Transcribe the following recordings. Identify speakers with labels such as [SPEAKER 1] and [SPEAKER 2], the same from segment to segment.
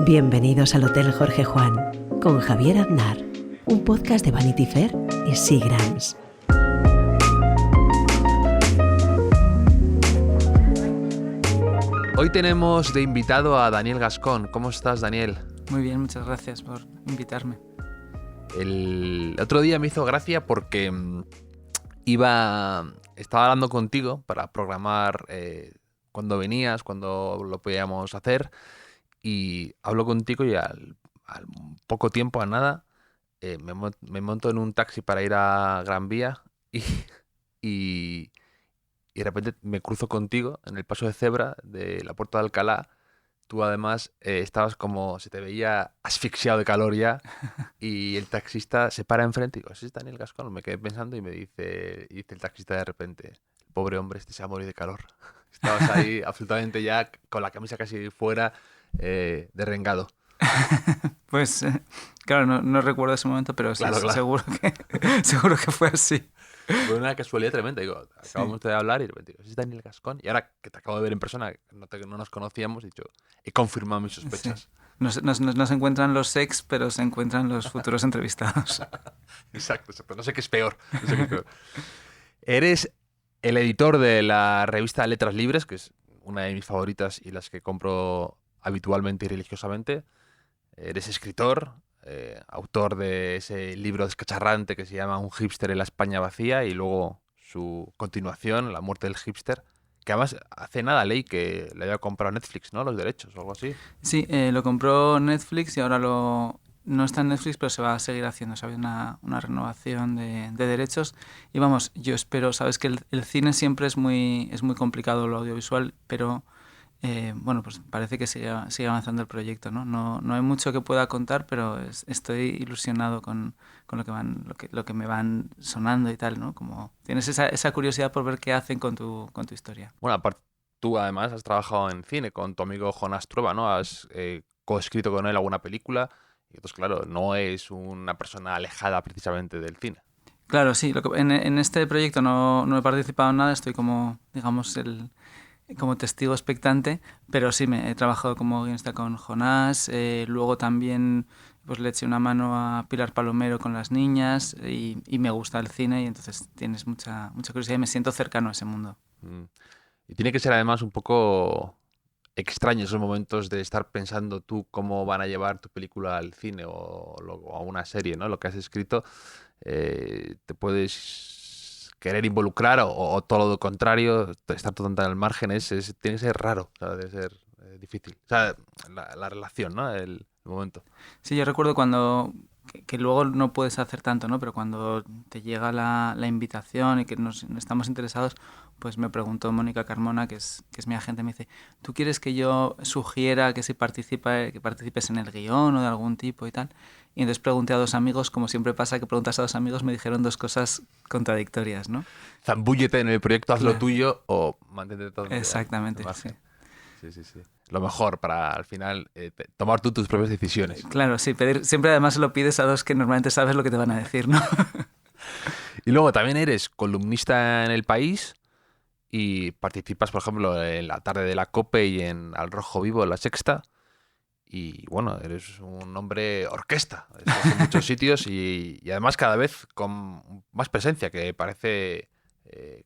[SPEAKER 1] Bienvenidos al Hotel Jorge Juan con Javier Aznar, un podcast de Vanity Fair y Seagrams.
[SPEAKER 2] Hoy tenemos de invitado a Daniel Gascón. ¿Cómo estás, Daniel?
[SPEAKER 3] Muy bien, muchas gracias por invitarme.
[SPEAKER 2] El otro día me hizo gracia porque estaba hablando contigo para programar cuando venías, cuando lo podíamos hacer, y hablo contigo y al poco tiempo, a nada, me monto en un taxi para ir a Gran Vía y de repente me cruzo contigo en el paso de cebra de la Puerta de Alcalá. Tú además estabas como, se te veía asfixiado de calor ya, y el taxista se para enfrente y digo, ¿ese es Daniel Gascón? Me quedé pensando y dice el taxista de repente, el pobre hombre este se va a morir de calor. Estabas ahí absolutamente ya con la camisa casi fuera, derrengado.
[SPEAKER 3] Pues claro, no recuerdo ese momento, pero sí,
[SPEAKER 2] Claro.
[SPEAKER 3] seguro que fue así.
[SPEAKER 2] Fue una casualidad tremenda. Digo, acabamos de hablar y de repente digo, ¿ese es Daniel Gascón? Y ahora que te acabo de ver en persona, que no nos conocíamos, he confirmado mis sospechas.
[SPEAKER 3] Sí. No se encuentran los ex, pero se encuentran los futuros entrevistados.
[SPEAKER 2] Exacto. No sé qué es peor. Eres el editor de la revista Letras Libres, que es una de mis favoritas y las que compro habitualmente y religiosamente. Eres escritor, autor de ese libro descacharrante que se llama Un hipster en la España vacía, y luego su continuación, La muerte del hipster, que además hace nada leí que le había comprado Netflix, ¿no? Los derechos o algo así.
[SPEAKER 3] Sí, lo compró Netflix y ahora no está en Netflix, pero se va a seguir haciendo. ¿Sabes? Una renovación de derechos. Y vamos, yo espero, sabes que el cine siempre es muy complicado, lo audiovisual, pero bueno, pues parece que sigue avanzando el proyecto, ¿no? No hay mucho que pueda contar, pero estoy ilusionado con lo que me van sonando y tal, ¿no? Como tienes esa curiosidad por ver qué hacen con tu historia.
[SPEAKER 2] Bueno, aparte, tú además has trabajado en cine con tu amigo Jonás Trueba, ¿no? Has coescrito con él alguna película, y entonces, claro, no es una persona alejada precisamente del cine.
[SPEAKER 3] Claro, sí. En este proyecto no he participado en nada, estoy como, digamos, como testigo expectante, pero sí he trabajado como guionista con Jonás, luego también pues le eché una mano a Pilar Palomero con Las niñas, y me gusta el cine, y entonces tienes mucha curiosidad y me siento cercano a ese mundo.
[SPEAKER 2] Y tiene que ser además un poco extraño esos momentos de estar pensando tú cómo van a llevar tu película al cine o a una serie, ¿no? Lo que has escrito, te puedes querer involucrar o todo lo contrario, estar totalmente al margen, tiene que ser raro, o sea, debe ser difícil. O sea, la relación, ¿no? El momento.
[SPEAKER 3] Sí, yo recuerdo que luego no puedes hacer tanto, ¿no? Pero cuando te llega la invitación y que nos estamos interesados, pues me preguntó Mónica Carmona, que es mi agente, me dice, ¿tú quieres que yo sugiera que que participes en el guión o de algún tipo y tal? Y entonces pregunté a dos amigos, como siempre pasa que preguntas a dos amigos, me dijeron dos cosas contradictorias, ¿no?
[SPEAKER 2] Zambúllete en el proyecto, haz lo tuyo o mantente todo.
[SPEAKER 3] Exactamente, sí.
[SPEAKER 2] Sí. Lo mejor para al final tomar tú tus propias decisiones.
[SPEAKER 3] Claro, sí, siempre además se lo pides a dos que normalmente sabes lo que te van a decir, ¿no?
[SPEAKER 2] Y luego también eres columnista en El País y participas, por ejemplo, en La tarde de la COPE y en Al Rojo Vivo, en La Sexta. Y bueno, eres un hombre orquesta. Estás en muchos sitios y además cada vez con más presencia, que parece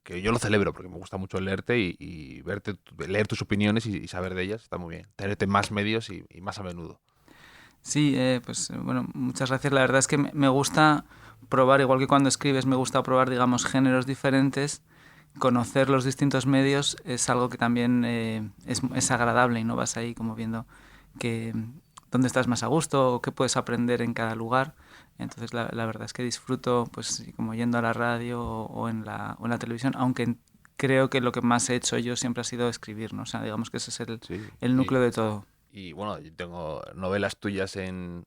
[SPEAKER 2] que yo lo celebro porque me gusta mucho leerte y verte, leer tus opiniones y saber de ellas. Está muy bien. Tenerte más medios y más a menudo.
[SPEAKER 3] Sí, pues bueno, muchas gracias. La verdad es que me gusta probar, igual que cuando escribes, me gusta probar, digamos, géneros diferentes. Conocer los distintos medios es algo que también es agradable, y no vas ahí como viendo que dónde estás más a gusto o qué puedes aprender en cada lugar. Entonces la verdad es que disfruto, pues como yendo a la radio o en la televisión, aunque creo que lo que más he hecho yo siempre ha sido escribir, ¿no? O sea, digamos que ese es el núcleo de todo.
[SPEAKER 2] Y bueno, yo tengo novelas tuyas en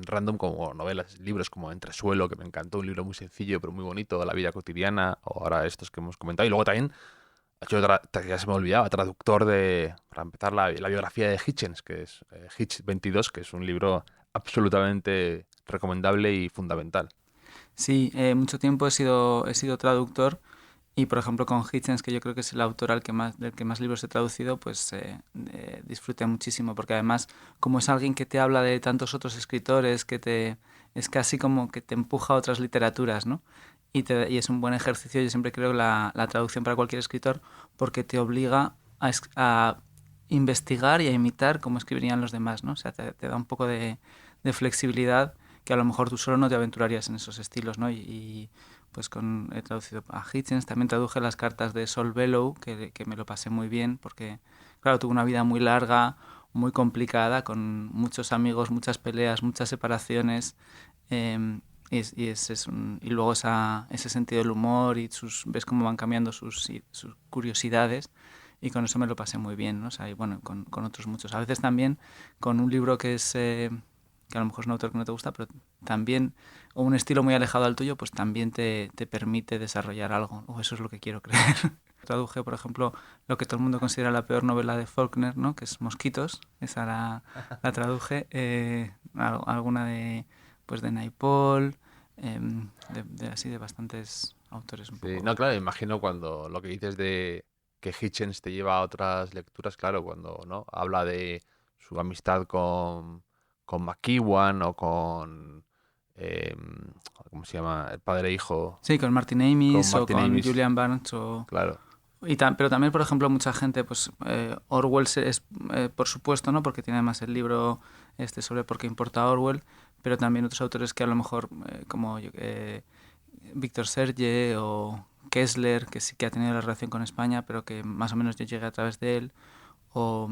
[SPEAKER 2] Random, como novelas, libros como Entresuelo, que me encantó, un libro muy sencillo pero muy bonito, La vida cotidiana, o ahora estos que hemos comentado. Y luego también, ya se me olvidaba, traductor para empezar, la biografía de Hitchens, que es Hitch 22, que es un libro absolutamente recomendable y fundamental.
[SPEAKER 3] Sí, mucho tiempo he sido traductor, Y, por ejemplo, con Hitchens, que yo creo que es el autor del que más libros he traducido, pues disfruté muchísimo, porque además, como es alguien que te habla de tantos otros escritores, es casi como que te empuja a otras literaturas, ¿no? Y es un buen ejercicio, yo siempre creo, la traducción para cualquier escritor, porque te obliga a investigar y a imitar cómo escribirían los demás, ¿no? O sea, te da un poco de flexibilidad que a lo mejor tú solo no te aventurarías en esos estilos, ¿no? Pues he traducido a Hitchens, también traduje las cartas de Saul Bellow, que me lo pasé muy bien, porque, claro, tuvo una vida muy larga, muy complicada, con muchos amigos, muchas peleas, muchas separaciones, y luego ese sentido del humor y ves cómo van cambiando sus curiosidades, y con eso me lo pasé muy bien, ¿no? O sea, y bueno, con otros muchos. A veces también con un libro que a lo mejor es un autor que no te gusta, pero también, o un estilo muy alejado al tuyo, pues también te permite desarrollar algo, o eso es lo que quiero creer. Traduje, por ejemplo, lo que todo el mundo considera la peor novela de Faulkner, ¿no? Que es Mosquitos, esa la traduje, alguna pues de Naipaul, así de bastantes autores un
[SPEAKER 2] Sí,
[SPEAKER 3] poco.
[SPEAKER 2] no, claro, imagino cuando lo que dices de que Hitchens te lleva a otras lecturas, claro, cuando ¿no? habla de su amistad con McEwan o con, ¿cómo se llama? El padre e hijo,
[SPEAKER 3] Sí, con Martin
[SPEAKER 2] con
[SPEAKER 3] Amis o
[SPEAKER 2] Martin
[SPEAKER 3] con
[SPEAKER 2] Amis,
[SPEAKER 3] Julian Barnes
[SPEAKER 2] claro.
[SPEAKER 3] pero también, por ejemplo, mucha gente, pues Orwell es, por supuesto, ¿no? Porque tiene además el libro sobre por qué importa Orwell, pero también otros autores que a lo mejor, como Víctor Serge o Kessler, que sí que ha tenido la relación con España, pero que más o menos yo llegué a través de él, o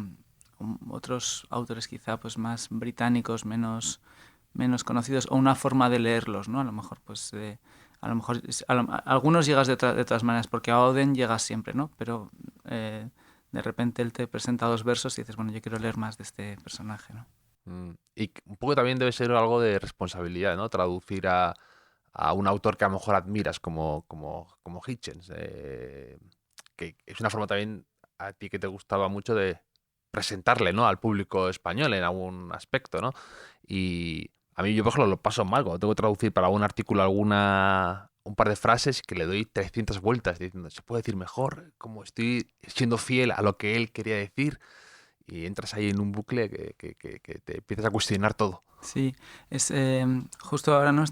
[SPEAKER 3] otros autores quizá pues más británicos, menos conocidos, o una forma de leerlos, ¿no? A lo mejor, pues, algunos llegas de todas maneras, porque a Oden llegas siempre, ¿no? Pero de repente él te presenta dos versos y dices, bueno, yo quiero leer más de este personaje, ¿no?
[SPEAKER 2] Y un poco también debe ser algo de responsabilidad, ¿no? Traducir a un autor que a lo mejor admiras como Hitchens, que es una forma también a ti que te gustaba mucho de presentarle, ¿no? Al público español en algún aspecto, ¿no? Y a mí yo, por ejemplo, lo paso mal cuando tengo que traducir para un artículo un par de frases que le doy 300 vueltas diciendo, ¿se puede decir mejor? Como estoy siendo fiel a lo que él quería decir y entras ahí en un bucle que te empiezas a cuestionar todo.
[SPEAKER 3] Sí, justo ahora no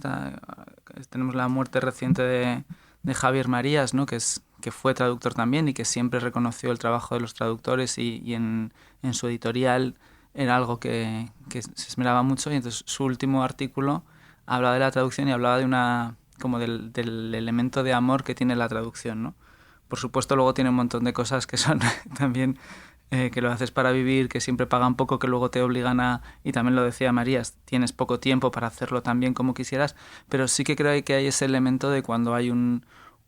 [SPEAKER 3] tenemos la muerte reciente de Javier Marías, ¿no? Que fue traductor también y que siempre reconoció el trabajo de los traductores y en su editorial era algo que se esmeraba mucho, y entonces su último artículo hablaba de la traducción y hablaba como del elemento de amor que tiene la traducción, ¿no? Por supuesto, luego tiene un montón de cosas que son también que lo haces para vivir, que siempre pagan poco, que luego te obligan y también lo decía Marías, tienes poco tiempo para hacerlo tan bien como quisieras, pero sí que creo que hay ese elemento de cuando hay un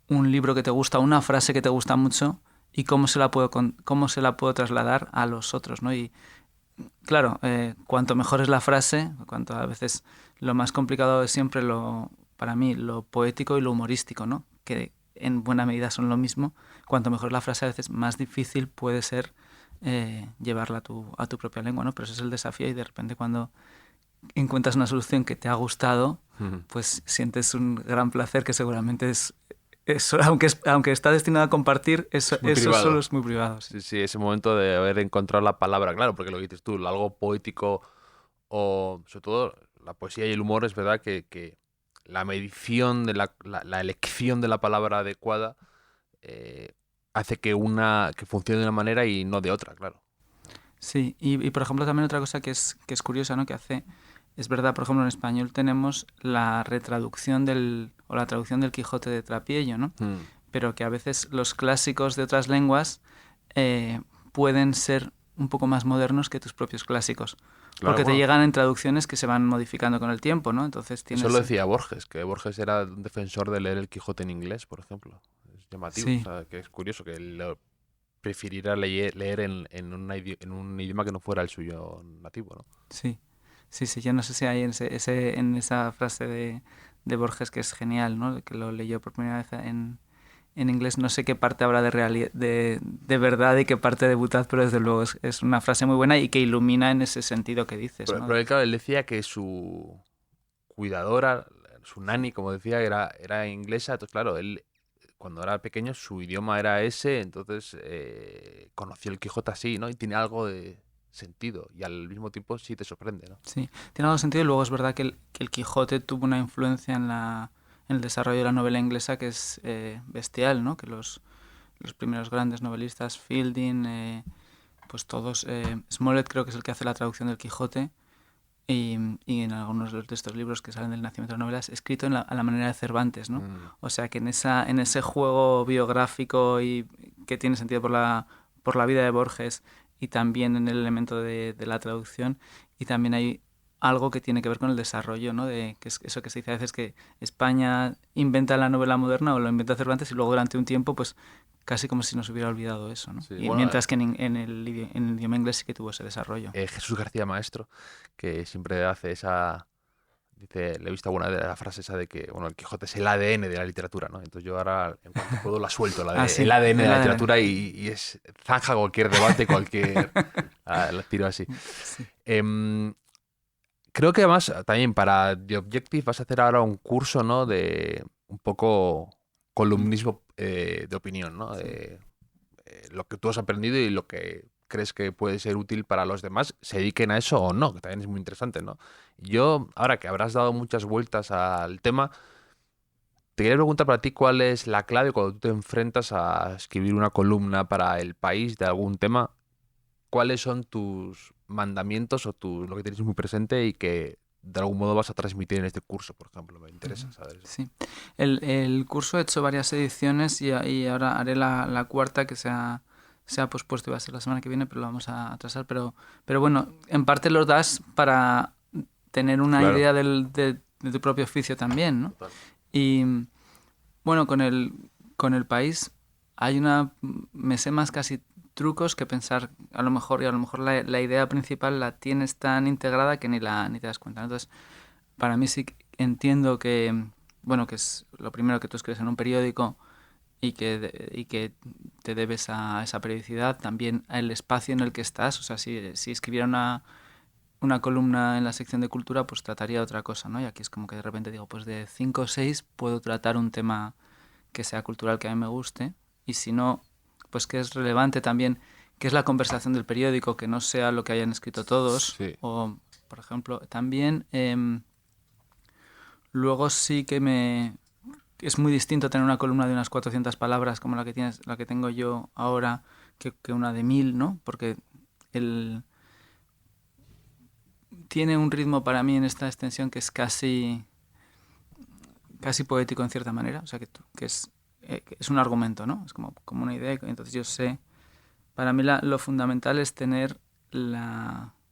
[SPEAKER 3] libro que te gusta, una frase que te gusta mucho, y cómo se la puedo trasladar a los otros, ¿no? Y claro, cuanto mejor es la frase, cuanto a veces lo más complicado es siempre para mí, lo poético y lo humorístico, ¿no? Que en buena medida son lo mismo. Cuanto mejor es la frase, a veces más difícil puede ser llevarla a tu propia lengua, ¿no? Pero ese es el desafío, y de repente cuando encuentras una solución que te ha gustado, pues sientes un gran placer que seguramente aunque está destinado a compartir, eso solo es muy privado. Sí.
[SPEAKER 2] Sí, sí, ese momento de haber encontrado la palabra, claro, porque lo que dices tú, algo poético o sobre todo la poesía y el humor, es verdad que la medición de la elección de la palabra adecuada eh, hace que funcione de una manera y no de otra, claro.
[SPEAKER 3] Sí, y por ejemplo también otra cosa que es curiosa, ¿no? Es verdad, por ejemplo en español tenemos la retraducción o la traducción del Quijote de Trapiello, ¿no? Pero que a veces los clásicos de otras lenguas pueden ser un poco más modernos que tus propios clásicos.
[SPEAKER 2] Claro,
[SPEAKER 3] Porque te
[SPEAKER 2] bueno,
[SPEAKER 3] llegan en traducciones que se van modificando con el tiempo, ¿no? Entonces tienes...
[SPEAKER 2] eso lo decía Borges, que Borges era un defensor de leer el Quijote en inglés, por ejemplo. Es llamativo, o
[SPEAKER 3] Sí,
[SPEAKER 2] sea, que es curioso que él prefiriera leer en un idioma que no fuera el suyo nativo, ¿no?
[SPEAKER 3] sí. Sí, sí, yo no sé si hay en esa frase de Borges que es genial, ¿no? Que lo leyó por primera vez en inglés, no sé qué parte habrá de verdad y qué parte de butad, pero desde luego es una frase muy buena y que ilumina en ese sentido que dices, ¿no?
[SPEAKER 2] Pero él, claro, él decía que su cuidadora, su nani, como decía, era inglesa. Entonces, claro, él cuando era pequeño su idioma era ese, entonces conoció el Quijote así, ¿no? Y tiene algo de sentido y al mismo tiempo sí te sorprende, ¿no?
[SPEAKER 3] Sí, tiene algo de sentido y luego es verdad que el Quijote tuvo una influencia en el desarrollo de la novela inglesa que es bestial, ¿no? Que los primeros grandes novelistas, Fielding, pues todos, Smollett creo que es el que hace la traducción del Quijote y en algunos de estos libros que salen del nacimiento de la novela es escrito a la manera de Cervantes, ¿no? O sea que en ese juego biográfico y que tiene sentido por la vida de Borges y también en el elemento de la traducción y también hay algo que tiene que ver con el desarrollo, ¿no? De que es eso que se dice a veces que España inventa la novela moderna o lo inventa Cervantes y luego durante un tiempo pues casi como si nos hubiera olvidado eso, ¿no?
[SPEAKER 2] Sí,
[SPEAKER 3] Y
[SPEAKER 2] bueno,
[SPEAKER 3] mientras que en el idioma inglés sí que tuvo ese desarrollo.
[SPEAKER 2] Jesús García Maestro, que siempre hace esa... Dice, le he visto alguna de la frase esa de que, bueno, el Quijote es el ADN de la literatura, ¿no? Entonces yo ahora, en cuanto puedo, la suelto,
[SPEAKER 3] Sí,
[SPEAKER 2] el ADN de
[SPEAKER 3] el
[SPEAKER 2] la
[SPEAKER 3] ADN.
[SPEAKER 2] literatura y zanja cualquier debate, la tiro así.
[SPEAKER 3] Sí.
[SPEAKER 2] Creo que además, también para The Objective vas a hacer ahora un curso, ¿no? De un poco columnismo de opinión, ¿no? De lo que tú has aprendido y lo que crees que puede ser útil para los demás, se dediquen a eso o no, que también es muy interesante, ¿no? Yo, ahora que habrás dado muchas vueltas al tema, te quería preguntar para ti cuál es la clave cuando tú te enfrentas a escribir una columna para El País de algún tema. ¿Cuáles son tus mandamientos o lo que tienes muy presente y que de algún modo vas a transmitir en este curso, por ejemplo? Me interesa saber eso.
[SPEAKER 3] Sí. El curso he hecho varias ediciones y ahora haré la cuarta que se ha pospuesto, iba a ser la semana que viene, pero lo vamos a atrasar. Pero bueno, en parte lo das para tener una
[SPEAKER 2] Claro.
[SPEAKER 3] idea de tu propio oficio también, ¿no?
[SPEAKER 2] Total.
[SPEAKER 3] Y bueno, con el país me sé más casi trucos que pensar a lo mejor, y a lo mejor la idea principal la tienes tan integrada que ni te das cuenta, ¿no? Entonces, para mí sí que entiendo que, bueno, que es lo primero que tú escribes en un periódico y que te debes a esa periodicidad, también al espacio en el que estás, o sea, si escribiera una columna en la sección de cultura, pues trataría otra cosa, ¿no? Y aquí es como que de repente digo, pues de 5 o 6 puedo tratar un tema que sea cultural, que a mí me guste, y si no, pues que es relevante también, que es la conversación del periódico, que no sea lo que hayan escrito todos,
[SPEAKER 2] Sí.
[SPEAKER 3] o, por ejemplo, también luego sí que es muy distinto tener una columna de unas 400 palabras como la que tengo yo ahora, que una de 1000, ¿no? Porque tiene un ritmo para mí en esta extensión que es casi poético en cierta manera, o sea, que es un argumento, ¿no? Es como una idea, entonces yo sé, para mí lo fundamental es tener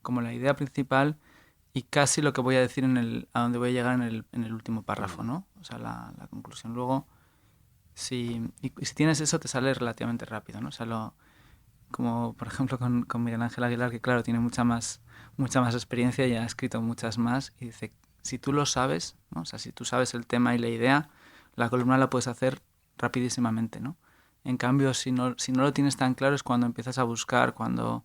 [SPEAKER 3] como la idea principal y casi lo que voy a decir a donde voy a llegar en el último párrafo, ¿no? O sea, la conclusión. Luego, si tienes eso, te sale relativamente rápido, ¿no? O sea, como por ejemplo con Miguel Ángel Aguilar, que claro, tiene mucha más experiencia y ha escrito muchas más, y dice, si tú lo sabes, ¿no? O sea, si tú sabes el tema y la idea, la columna la puedes hacer rapidísimamente, ¿no? En cambio, si no lo tienes tan claro es cuando empiezas a buscar, cuando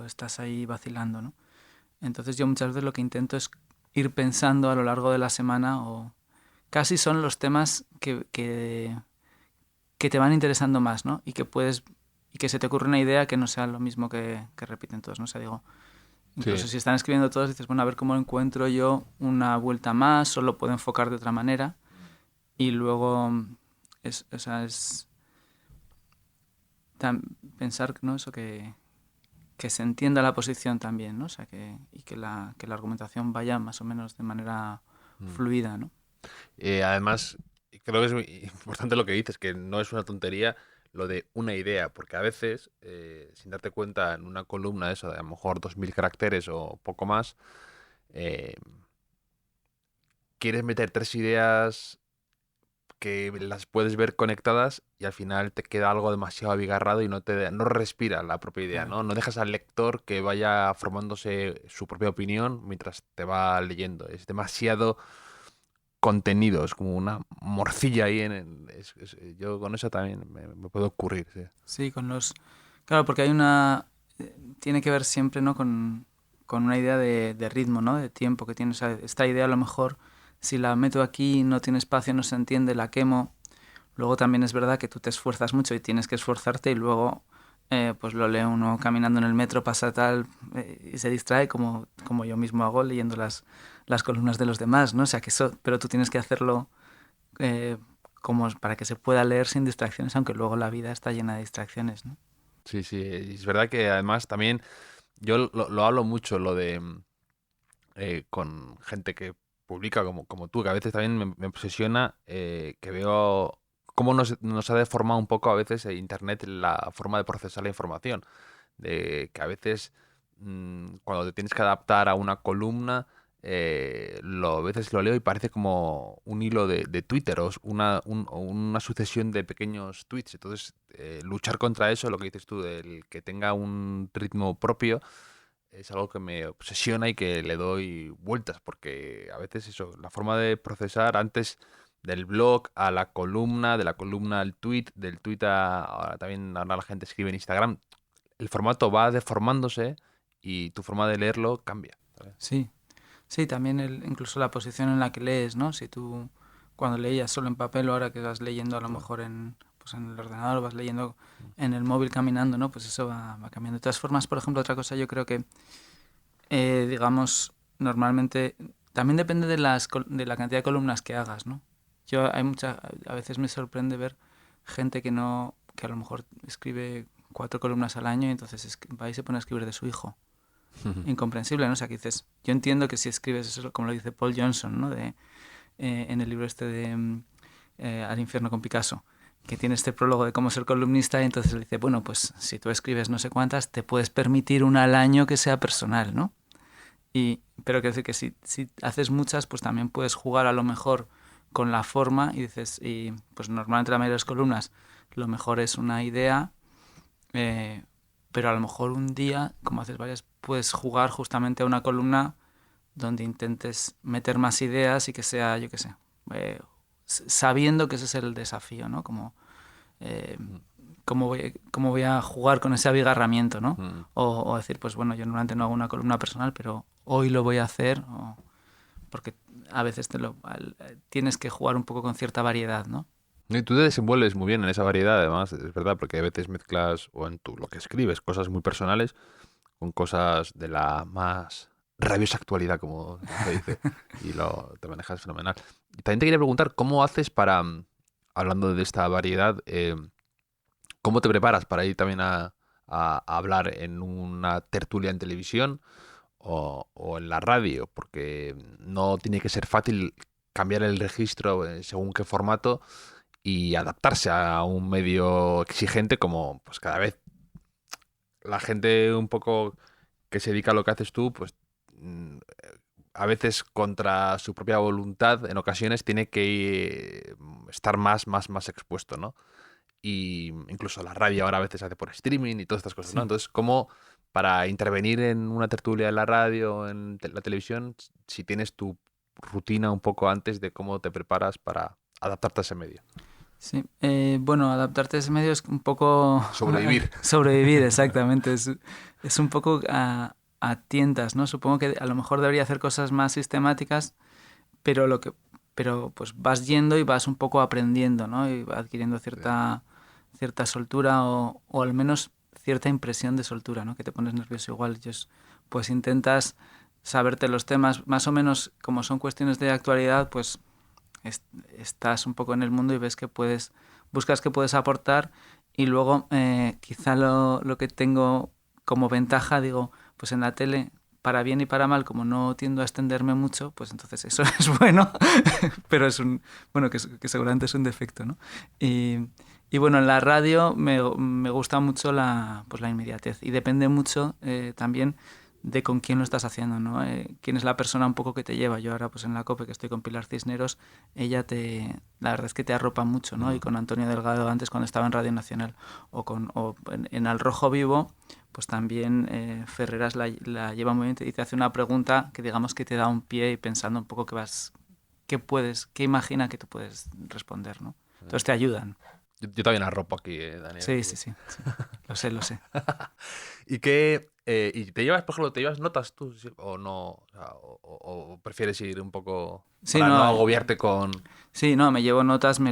[SPEAKER 3] estás ahí vacilando, ¿no? Entonces yo muchas veces lo que intento es ir pensando a lo largo de la semana, o casi son los temas que te van interesando más, ¿no? Y que se te ocurre una idea que no sea lo mismo que repiten todos, ¿no? O sea, digo, incluso si están escribiendo todos, dices, bueno, a ver cómo encuentro yo una vuelta más o lo puedo enfocar de otra manera. Y luego pensar, ¿no? Eso que se entienda la posición también, ¿no? O sea, y que la argumentación vaya más o menos de manera fluida, ¿no?
[SPEAKER 2] Además, creo que es muy importante lo que dices, que no es una tontería lo de una idea, porque a veces, sin darte cuenta, en una columna eso de a lo mejor 2000 caracteres o poco más, eh, quieres meter 3 ideas que las puedes ver conectadas y al final te queda algo demasiado abigarrado y no respira la propia idea,
[SPEAKER 3] Claro.
[SPEAKER 2] ¿no? No dejas al lector que vaya formándose su propia opinión mientras te va leyendo. Es demasiado contenido, es como una morcilla ahí yo con eso también me puedo ocurrir, sí.
[SPEAKER 3] Sí, claro, porque tiene que ver siempre, ¿no? Con una idea de ritmo, ¿no? De tiempo que tienes. O sea, esta idea a lo mejor si la meto aquí, no tiene espacio, no se entiende, la quemo. Luego también es verdad que tú te esfuerzas mucho y tienes que esforzarte y luego pues lo lee uno caminando en el metro, pasa tal y se distrae como yo mismo hago leyendo las columnas de los demás, ¿no? O sea que eso, pero tú tienes que hacerlo como para que se pueda leer sin distracciones, aunque luego la vida está llena de distracciones, ¿no?
[SPEAKER 2] Sí, sí, es verdad que además también yo lo hablo mucho, lo de con gente que publica como tú, que a veces también me obsesiona, que veo cómo nos ha deformado un poco a veces Internet la forma de procesar la información. De que a veces cuando te tienes que adaptar a una columna, a veces lo leo y parece como un hilo de Twitter o una sucesión de pequeños tweets. Entonces, luchar contra eso, lo que dices tú, del que tenga un ritmo propio, es algo que me obsesiona y que le doy vueltas, porque a veces eso, la forma de procesar antes del blog a la columna, de la columna al tweet, del tweet ahora la gente escribe en Instagram, el formato va deformándose y tu forma de leerlo cambia, ¿sabes?
[SPEAKER 3] Sí, sí, también incluso la posición en la que lees, ¿no? Si tú cuando leías solo en papel o ahora que vas leyendo a lo
[SPEAKER 2] Claro.
[SPEAKER 3] mejor pues en el ordenador o vas leyendo en el móvil caminando, ¿no? Pues eso va cambiando. De todas formas, por ejemplo, otra cosa yo creo que, digamos, normalmente también depende de la cantidad de columnas que hagas, ¿no? A veces me sorprende ver gente que a lo mejor escribe 4 columnas al año y entonces va y se pone a escribir de su hijo. Incomprensible, ¿no? O sea, que dices, yo entiendo que si escribes eso, como lo dice Paul Johnson, ¿no? En el libro este de Al infierno con Picasso, que tiene este prólogo de cómo ser columnista y entonces le dice, bueno, pues si tú escribes no sé cuántas, te puedes permitir una al año que sea personal, ¿no? Pero quiero decir que si haces muchas, pues también puedes jugar a lo mejor con la forma y dices, y pues normalmente la mayoría de las columnas lo mejor es una idea, eh, pero a lo mejor un día, como haces varias, puedes jugar justamente a una columna donde intentes meter más ideas y que sea, yo qué sé, eh, sabiendo que ese es el desafío, ¿no? Como eh, cómo voy a jugar con ese abigarramiento, ¿no?
[SPEAKER 2] Mm.
[SPEAKER 3] O decir, pues bueno, yo normalmente no hago una columna personal, pero hoy lo voy a hacer, porque a veces tienes que jugar un poco con cierta variedad, ¿no?
[SPEAKER 2] Y tú te desenvuelves muy bien en esa variedad, además, es verdad, porque a veces mezclas, o en lo que escribes, cosas muy personales con cosas de la más rabiosa actualidad, como se dice, y te manejas fenomenal. Y también te quería preguntar, ¿cómo haces para, hablando de esta variedad, cómo te preparas para ir también a hablar en una tertulia en televisión o en la radio? Porque no tiene que ser fácil cambiar el registro según qué formato y adaptarse a un medio exigente como pues cada vez la gente un poco que se dedica a lo que haces tú, pues a veces contra su propia voluntad, en ocasiones tiene que estar más expuesto, ¿no? Y incluso la radio ahora a veces se hace por streaming y todas estas cosas, ¿no?
[SPEAKER 3] Sí.
[SPEAKER 2] Entonces, ¿cómo para intervenir en una tertulia en la radio, la televisión, si tienes tu rutina un poco antes de cómo te preparas para adaptarte a ese medio?
[SPEAKER 3] Sí, bueno, adaptarte a ese medio es un poco
[SPEAKER 2] Sobrevivir.
[SPEAKER 3] sobrevivir, exactamente. Es un poco a tientas, ¿no? Supongo que a lo mejor debería hacer cosas más sistemáticas, pero pero pues vas yendo y vas un poco aprendiendo, ¿no? Y vas adquiriendo
[SPEAKER 2] Sí.
[SPEAKER 3] cierta soltura o al menos cierta impresión de soltura, ¿no? Que te pones nervioso igual. Pues intentas saberte los temas, más o menos como son cuestiones de actualidad, pues estás un poco en el mundo y ves que buscas que puedes aportar y luego quizá lo que tengo como ventaja, digo, pues en la tele, para bien y para mal, como no tiendo a extenderme mucho, pues entonces eso es bueno, pero bueno, que seguramente es un defecto, ¿no? Y bueno, en la radio me gusta mucho pues la inmediatez y depende mucho también de con quién lo estás haciendo, ¿no? Quién es la persona un poco que te lleva. Yo ahora, pues en la COPE, que estoy con Pilar Cisneros, la verdad es que te arropa mucho, ¿no? Y
[SPEAKER 2] Ujú.
[SPEAKER 3] con Antonio Delgado antes cuando estaba en Radio Nacional o en Al Rojo Vivo, pues también Ferreras la lleva muy bien y te hace una pregunta que digamos que te da un pie y pensando un poco qué imagina que tú puedes responder, ¿no? Entonces te ayudan.
[SPEAKER 2] Yo también arropo aquí, Daniel.
[SPEAKER 3] Sí. Lo sé.
[SPEAKER 2] ¿Y qué? ¿Y te llevas, por ejemplo, te llevas notas tú o no? O sea, o prefieres ir un poco
[SPEAKER 3] Sí,
[SPEAKER 2] para no
[SPEAKER 3] no,
[SPEAKER 2] agobiarte con...
[SPEAKER 3] sí, no, me llevo notas, me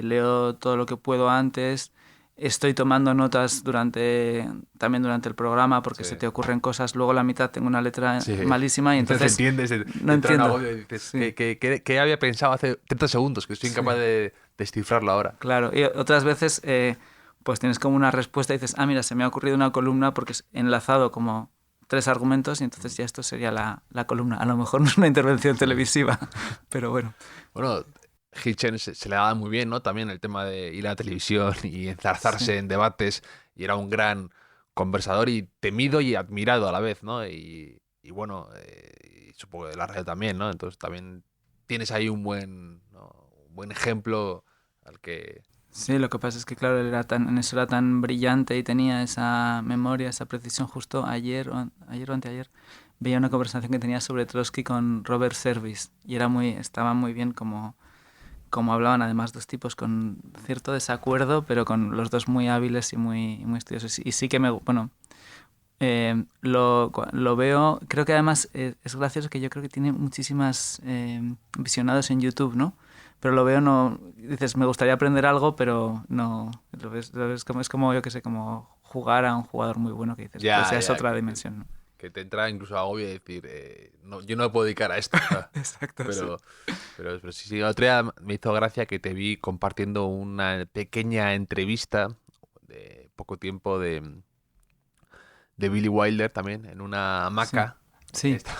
[SPEAKER 3] leo todo lo que puedo antes. Estoy tomando notas también durante el programa porque se
[SPEAKER 2] Sí.
[SPEAKER 3] te ocurren cosas. Luego a la mitad tengo una letra
[SPEAKER 2] Sí.
[SPEAKER 3] malísima y
[SPEAKER 2] No te
[SPEAKER 3] entonces
[SPEAKER 2] entiendes,
[SPEAKER 3] no
[SPEAKER 2] entra un
[SPEAKER 3] entiendo.
[SPEAKER 2] agobio y dices,
[SPEAKER 3] Sí.
[SPEAKER 2] ¿qué había pensado hace 30 segundos? Que soy incapaz
[SPEAKER 3] Sí.
[SPEAKER 2] de descifrarlo ahora.
[SPEAKER 3] Claro, y otras veces pues tienes como una respuesta y dices, ah, mira, se me ha ocurrido una columna porque es enlazado como 3 argumentos y entonces ya esto sería la columna. A lo mejor no es una intervención televisiva, pero bueno.
[SPEAKER 2] Bueno, Hitchens se le daba muy bien, ¿no? También el tema de ir a la televisión y enzarzarse
[SPEAKER 3] Sí.
[SPEAKER 2] en debates, y era un gran conversador y temido y admirado a la vez, ¿no? Y bueno, y supongo que la radio también, ¿no? Entonces también tienes ahí ¿no? Un buen ejemplo al que...
[SPEAKER 3] Sí, lo que pasa es que, claro, en eso era tan brillante y tenía esa memoria, esa precisión. Justo ayer o anteayer veía una conversación que tenía sobre Trotsky con Robert Service y estaba muy bien como hablaban, además, dos tipos con cierto desacuerdo, pero con los dos muy hábiles y muy estudiosos. Y sí que bueno, lo veo, creo que además es gracioso que yo creo que tiene muchísimas visionados en YouTube, ¿no? Pero lo veo, no, dices, me gustaría aprender algo, pero no, lo ves como, es como, yo qué sé, como jugar a un jugador muy bueno que dices, pues ya es otra dimensión, ¿no?
[SPEAKER 2] que te entra incluso agobio y decir, no, yo no me puedo dedicar a esto. ¿Sabes?
[SPEAKER 3] Exacto,
[SPEAKER 2] Pero, pero sí, el otro día me hizo gracia que te vi compartiendo una pequeña entrevista de poco tiempo de Billy Wilder también, en una hamaca.
[SPEAKER 3] Sí,
[SPEAKER 2] Esta-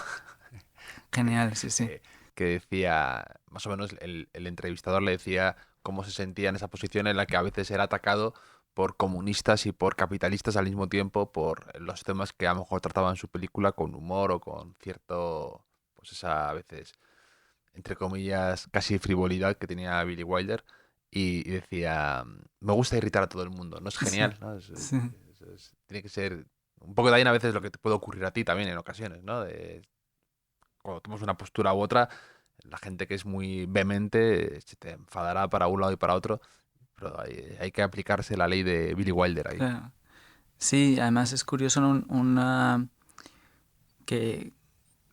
[SPEAKER 3] genial, sí.
[SPEAKER 2] que decía, más o menos el entrevistador le decía cómo se sentía en esa posición en la que a veces era atacado por comunistas y por capitalistas al mismo tiempo por los temas que a lo mejor trataba en su película con humor o con cierto, pues esa a veces, entre comillas, casi frivolidad que tenía Billy Wilder y decía, me gusta irritar a todo el mundo, ¿no es
[SPEAKER 3] Sí,
[SPEAKER 2] genial? ¿No?
[SPEAKER 3] sí.
[SPEAKER 2] Tiene que ser un poco también a veces lo que te puede ocurrir a ti también en ocasiones, ¿no? Cuando tomas una postura u otra, la gente que es muy vehemente se te enfadará para un lado y para otro, pero hay que aplicarse la ley de Billy Wilder ahí.
[SPEAKER 3] Claro. Sí, además es curioso que,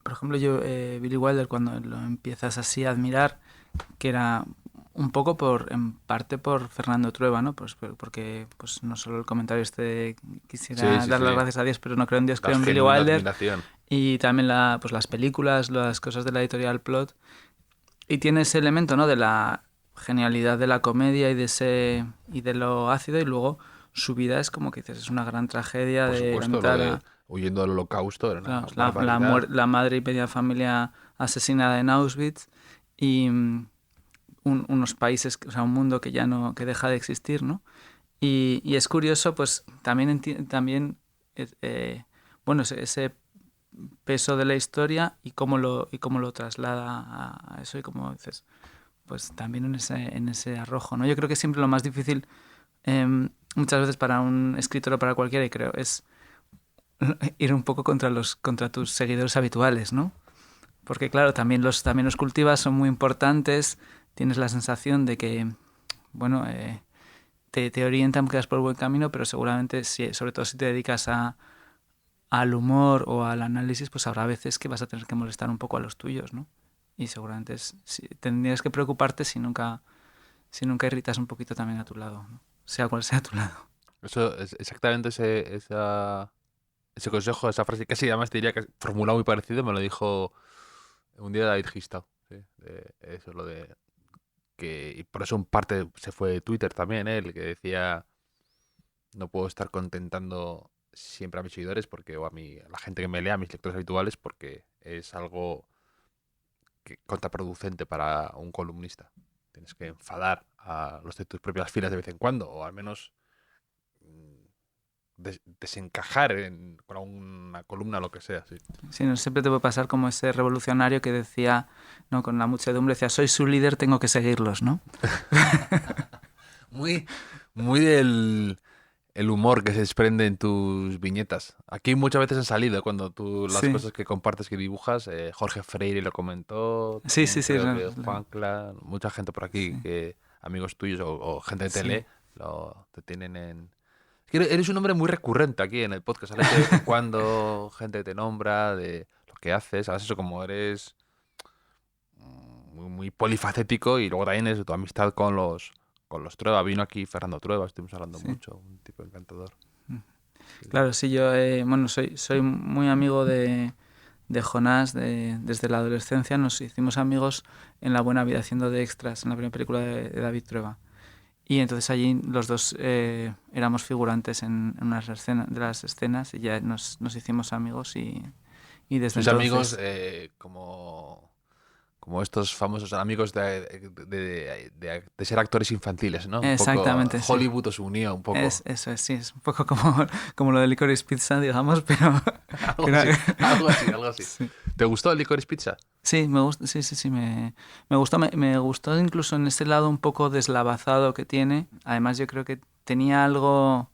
[SPEAKER 3] por ejemplo, Billy Wilder, cuando lo empiezas así a admirar, que era un poco en parte por Fernando Trueba, ¿no? Pues porque pues no solo el comentario quisiera
[SPEAKER 2] Sí,
[SPEAKER 3] dar las
[SPEAKER 2] sí.
[SPEAKER 3] gracias a Dios, pero no creo en Dios, creo
[SPEAKER 2] La
[SPEAKER 3] en Billy
[SPEAKER 2] genuina
[SPEAKER 3] Wilder,
[SPEAKER 2] admiración.
[SPEAKER 3] y también pues las películas, las cosas de la editorial Plot, y tiene ese elemento, ¿no? De la genialidad de la comedia y de lo ácido, y luego su vida es como que dices, es una gran tragedia
[SPEAKER 2] Por
[SPEAKER 3] de la
[SPEAKER 2] supuesto, lo
[SPEAKER 3] mitad
[SPEAKER 2] de huyendo del holocausto era una
[SPEAKER 3] claro,
[SPEAKER 2] barbaridad.
[SPEAKER 3] la madre y media familia asesinada en Auschwitz y unos países, o sea, un mundo que ya no, que deja de existir, ¿no? Y es curioso, pues también bueno, ese peso de la historia y cómo lo traslada a eso y como dices, pues también en ese arrojo, ¿no? Yo creo que siempre lo más difícil, muchas veces para un escritor o para cualquiera, y creo, es ir un poco contra tus seguidores habituales, ¿no? Porque claro, también los cultivas, son muy importantes, tienes la sensación de que, bueno, te orientan, quedas por el buen camino, pero seguramente, sobre todo si te dedicas al humor o al análisis, pues habrá veces que vas a tener que molestar un poco a los tuyos, ¿no? Y seguramente tendrías que preocuparte si nunca irritas un poquito también a tu lado, ¿no? Sea cual sea tu lado.
[SPEAKER 2] Eso es exactamente ese consejo, esa frase, casi además te diría que formulado muy parecido, me lo dijo un día David Gistau. ¿Sí? Eso, lo de que, y por eso en parte se fue de Twitter también, él, que decía, no puedo estar contentando siempre a mis seguidores porque, o a la gente que me lea, a mis lectores habituales, porque es algo contraproducente para un columnista. Tienes que enfadar a los de tus propias filas de vez en cuando, o al menos desencajar con una columna o lo que sea. Sí.
[SPEAKER 3] Sí, no siempre te puede pasar como ese revolucionario que decía, no, con la muchedumbre, decía, soy su líder, tengo que seguirlos, ¿no?
[SPEAKER 2] Muy, muy del el humor que se desprende en tus viñetas. Aquí muchas veces han salido cuando las
[SPEAKER 3] Sí,
[SPEAKER 2] cosas que compartes, que dibujas, Jorge Freire lo comentó,
[SPEAKER 3] sí,
[SPEAKER 2] también
[SPEAKER 3] sí, sí,
[SPEAKER 2] creo que Juancla, mucha gente por aquí, amigos tuyos o gente de
[SPEAKER 3] sí.
[SPEAKER 2] tele, Te tienen en... Es que eres un hombre muy recurrente aquí en el podcast. ¿Sabes? De vez en cuando gente te nombra de lo que haces. Sabes eso, como eres muy polifacético y luego también es tu amistad con los Trueba. Vino aquí Fernando Trueba, estuvimos hablando
[SPEAKER 3] Sí.
[SPEAKER 2] mucho, un tipo encantador.
[SPEAKER 3] Claro, sí, yo bueno, soy muy amigo de Jonás desde la adolescencia. Nos hicimos amigos en La Buena Vida haciendo de extras en la primera película de David Trueba. Y entonces allí los dos éramos figurantes en unas de las escenas y ya nos hicimos amigos y desde
[SPEAKER 2] Sois amigos
[SPEAKER 3] entonces...
[SPEAKER 2] como estos famosos amigos de ser actores infantiles, ¿no? Un poco
[SPEAKER 3] Exactamente, sí.
[SPEAKER 2] Hollywood os unía un poco.
[SPEAKER 3] Eso es, sí, es un poco como lo de Licorice Pizza, digamos, pero...
[SPEAKER 2] Algo
[SPEAKER 3] pero-
[SPEAKER 2] así, algo así, algo así.
[SPEAKER 3] Sí.
[SPEAKER 2] ¿Te gustó el Licorice Pizza?
[SPEAKER 3] Sí, me gusta, sí, me gustó, me gustó incluso en ese lado un poco deslavazado que tiene. Además, yo creo que tenía algo,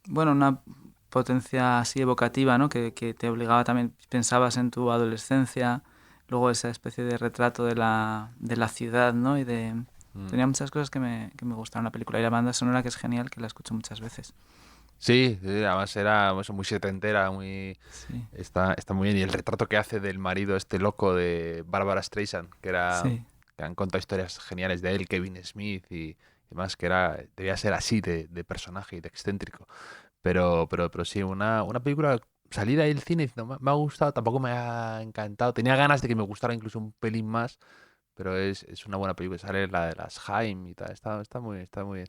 [SPEAKER 3] bueno, una potencia así evocativa, ¿no? Que te obligaba también, pensabas en tu adolescencia, luego esa especie de retrato de la ciudad, ¿no?
[SPEAKER 2] Mm.
[SPEAKER 3] Tenía muchas cosas que me gustaron en la película. Y la banda sonora, que es genial, que la escucho muchas veces.
[SPEAKER 2] Sí, sí, además era eso, muy setentera,
[SPEAKER 3] Sí,
[SPEAKER 2] está muy bien. Y el retrato que hace del marido este loco de Barbara Streisand,
[SPEAKER 3] sí,
[SPEAKER 2] que han contado historias geniales de él, Kevin Smith y demás, debía ser así de personaje y de excéntrico. Pero sí, una película salida del cine diciendo, me ha gustado, tampoco me ha encantado. Tenía ganas de que me gustara incluso un pelín más, pero es una buena película. Sale la de las Haim y tal, está muy bien.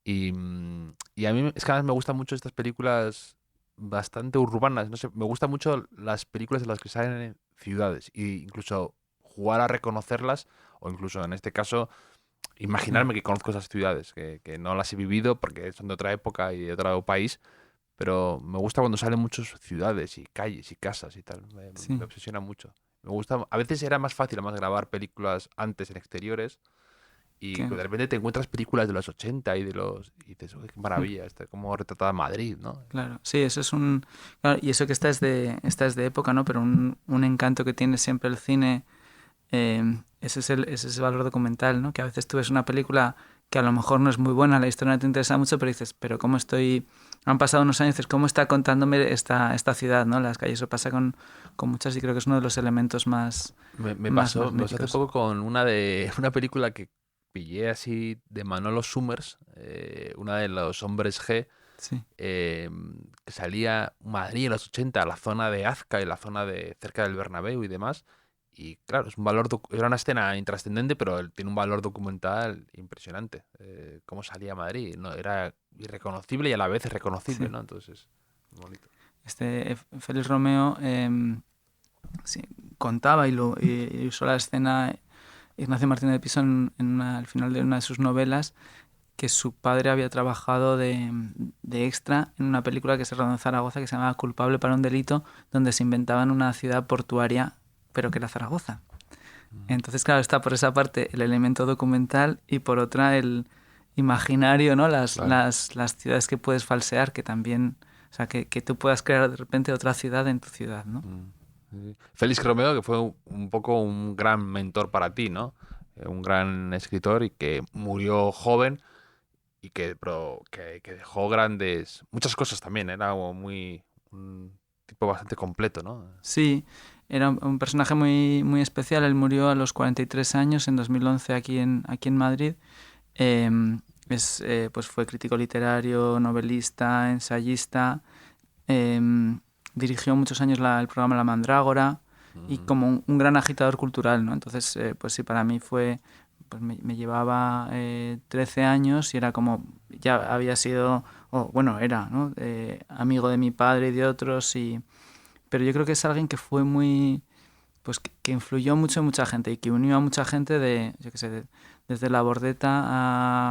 [SPEAKER 2] Y a mí es que además me gustan mucho estas películas bastante urbanas. No sé, me gustan mucho las películas en las que salen en ciudades. E incluso jugar a reconocerlas, o incluso en este caso,
[SPEAKER 3] sí,
[SPEAKER 2] imaginarme que conozco esas ciudades, que no las he vivido porque son de otra época y de otro país. Pero me gusta cuando salen muchas ciudades y calles y casas y tal. Me
[SPEAKER 3] sí.
[SPEAKER 2] obsesiona mucho. Me gusta. A veces era más fácil además grabar películas antes en exteriores y
[SPEAKER 3] Que-
[SPEAKER 2] de repente te encuentras películas de los 80 y dices, "Uy, qué maravilla, está como retratada Madrid, ¿no?"
[SPEAKER 3] Claro, sí, eso es un... Claro, y eso que esta es de época, ¿no? Pero un encanto que tiene siempre el cine, ese es el valor documental, ¿no? Que a veces tú ves una película que a lo mejor no es muy buena, la historia no te interesa mucho, pero dices, pero ¿cómo estoy...? Han pasado unos años, dices, ¿cómo está contándome esta ciudad, ¿no? Las calles, eso pasa con muchas y creo que es uno de los elementos
[SPEAKER 2] Me
[SPEAKER 3] más
[SPEAKER 2] pasó hace
[SPEAKER 3] magníficos.
[SPEAKER 2] poco con una película que pillé así de Manolo Summers, una de los Hombres G,
[SPEAKER 3] Sí,
[SPEAKER 2] eh, que salía Madrid en los 80, la zona de Azca y la zona de cerca del Bernabéu y demás. Y claro, era una escena intrascendente, pero tiene un valor documental impresionante. Cómo salía Madrid, ¿no? Era irreconocible y a la vez reconocible,
[SPEAKER 3] sí.
[SPEAKER 2] ¿no? Entonces, es bonito.
[SPEAKER 3] Félix Romeo sí, contaba y usó la escena Ignacio Martínez de Piso al final de una de sus novelas, que su padre había trabajado de extra en una película que se rodó en Zaragoza que se llamaba Culpable para un delito, donde se inventaban una ciudad portuaria, pero que era Zaragoza.
[SPEAKER 2] Mm.
[SPEAKER 3] Entonces, claro, está por esa parte el elemento documental y por otra el imaginario, ¿no?
[SPEAKER 2] Claro.
[SPEAKER 3] Las ciudades que puedes falsear, que también, o sea, que tú puedas crear de repente otra ciudad en tu ciudad, ¿no?
[SPEAKER 2] Mm, sí. Félix Romeo, que fue un poco un gran mentor para ti, ¿no? Un gran escritor y que murió joven y que dejó muchas cosas también. Era como un tipo bastante completo, ¿no?
[SPEAKER 3] Sí, era un personaje muy, muy especial. Él murió a los 43 años en 2011 aquí en Madrid. Pues fue crítico literario, novelista, ensayista. Dirigió muchos años el programa La Mandrágora y
[SPEAKER 2] Mm,
[SPEAKER 3] como un gran agitador cultural, ¿no? Entonces, pues sí, para mí pues me llevaba 13 años y era como, ya había sido, o bueno, era, ¿no? Amigo de mi padre y de otros pero yo creo que es alguien que fue muy, pues que influyó mucho en mucha gente y que unió a mucha gente yo qué sé, desde La Bordeta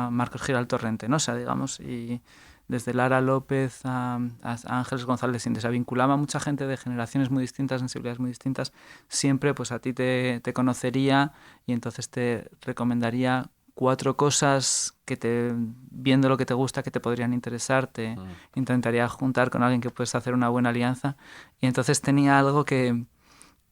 [SPEAKER 3] a Marcos Giral Torrente, ¿no? O sea, digamos, y desde Lara López a Ángeles González Indes, o sea, vinculaba a mucha gente de generaciones muy distintas, sensibilidades muy distintas, siempre pues a ti te conocería y entonces te recomendaría 4 cosas viendo lo que te gusta, que te podrían interesar, te
[SPEAKER 2] mm,
[SPEAKER 3] intentaría juntar con alguien que puedes hacer una buena alianza y entonces tenía algo que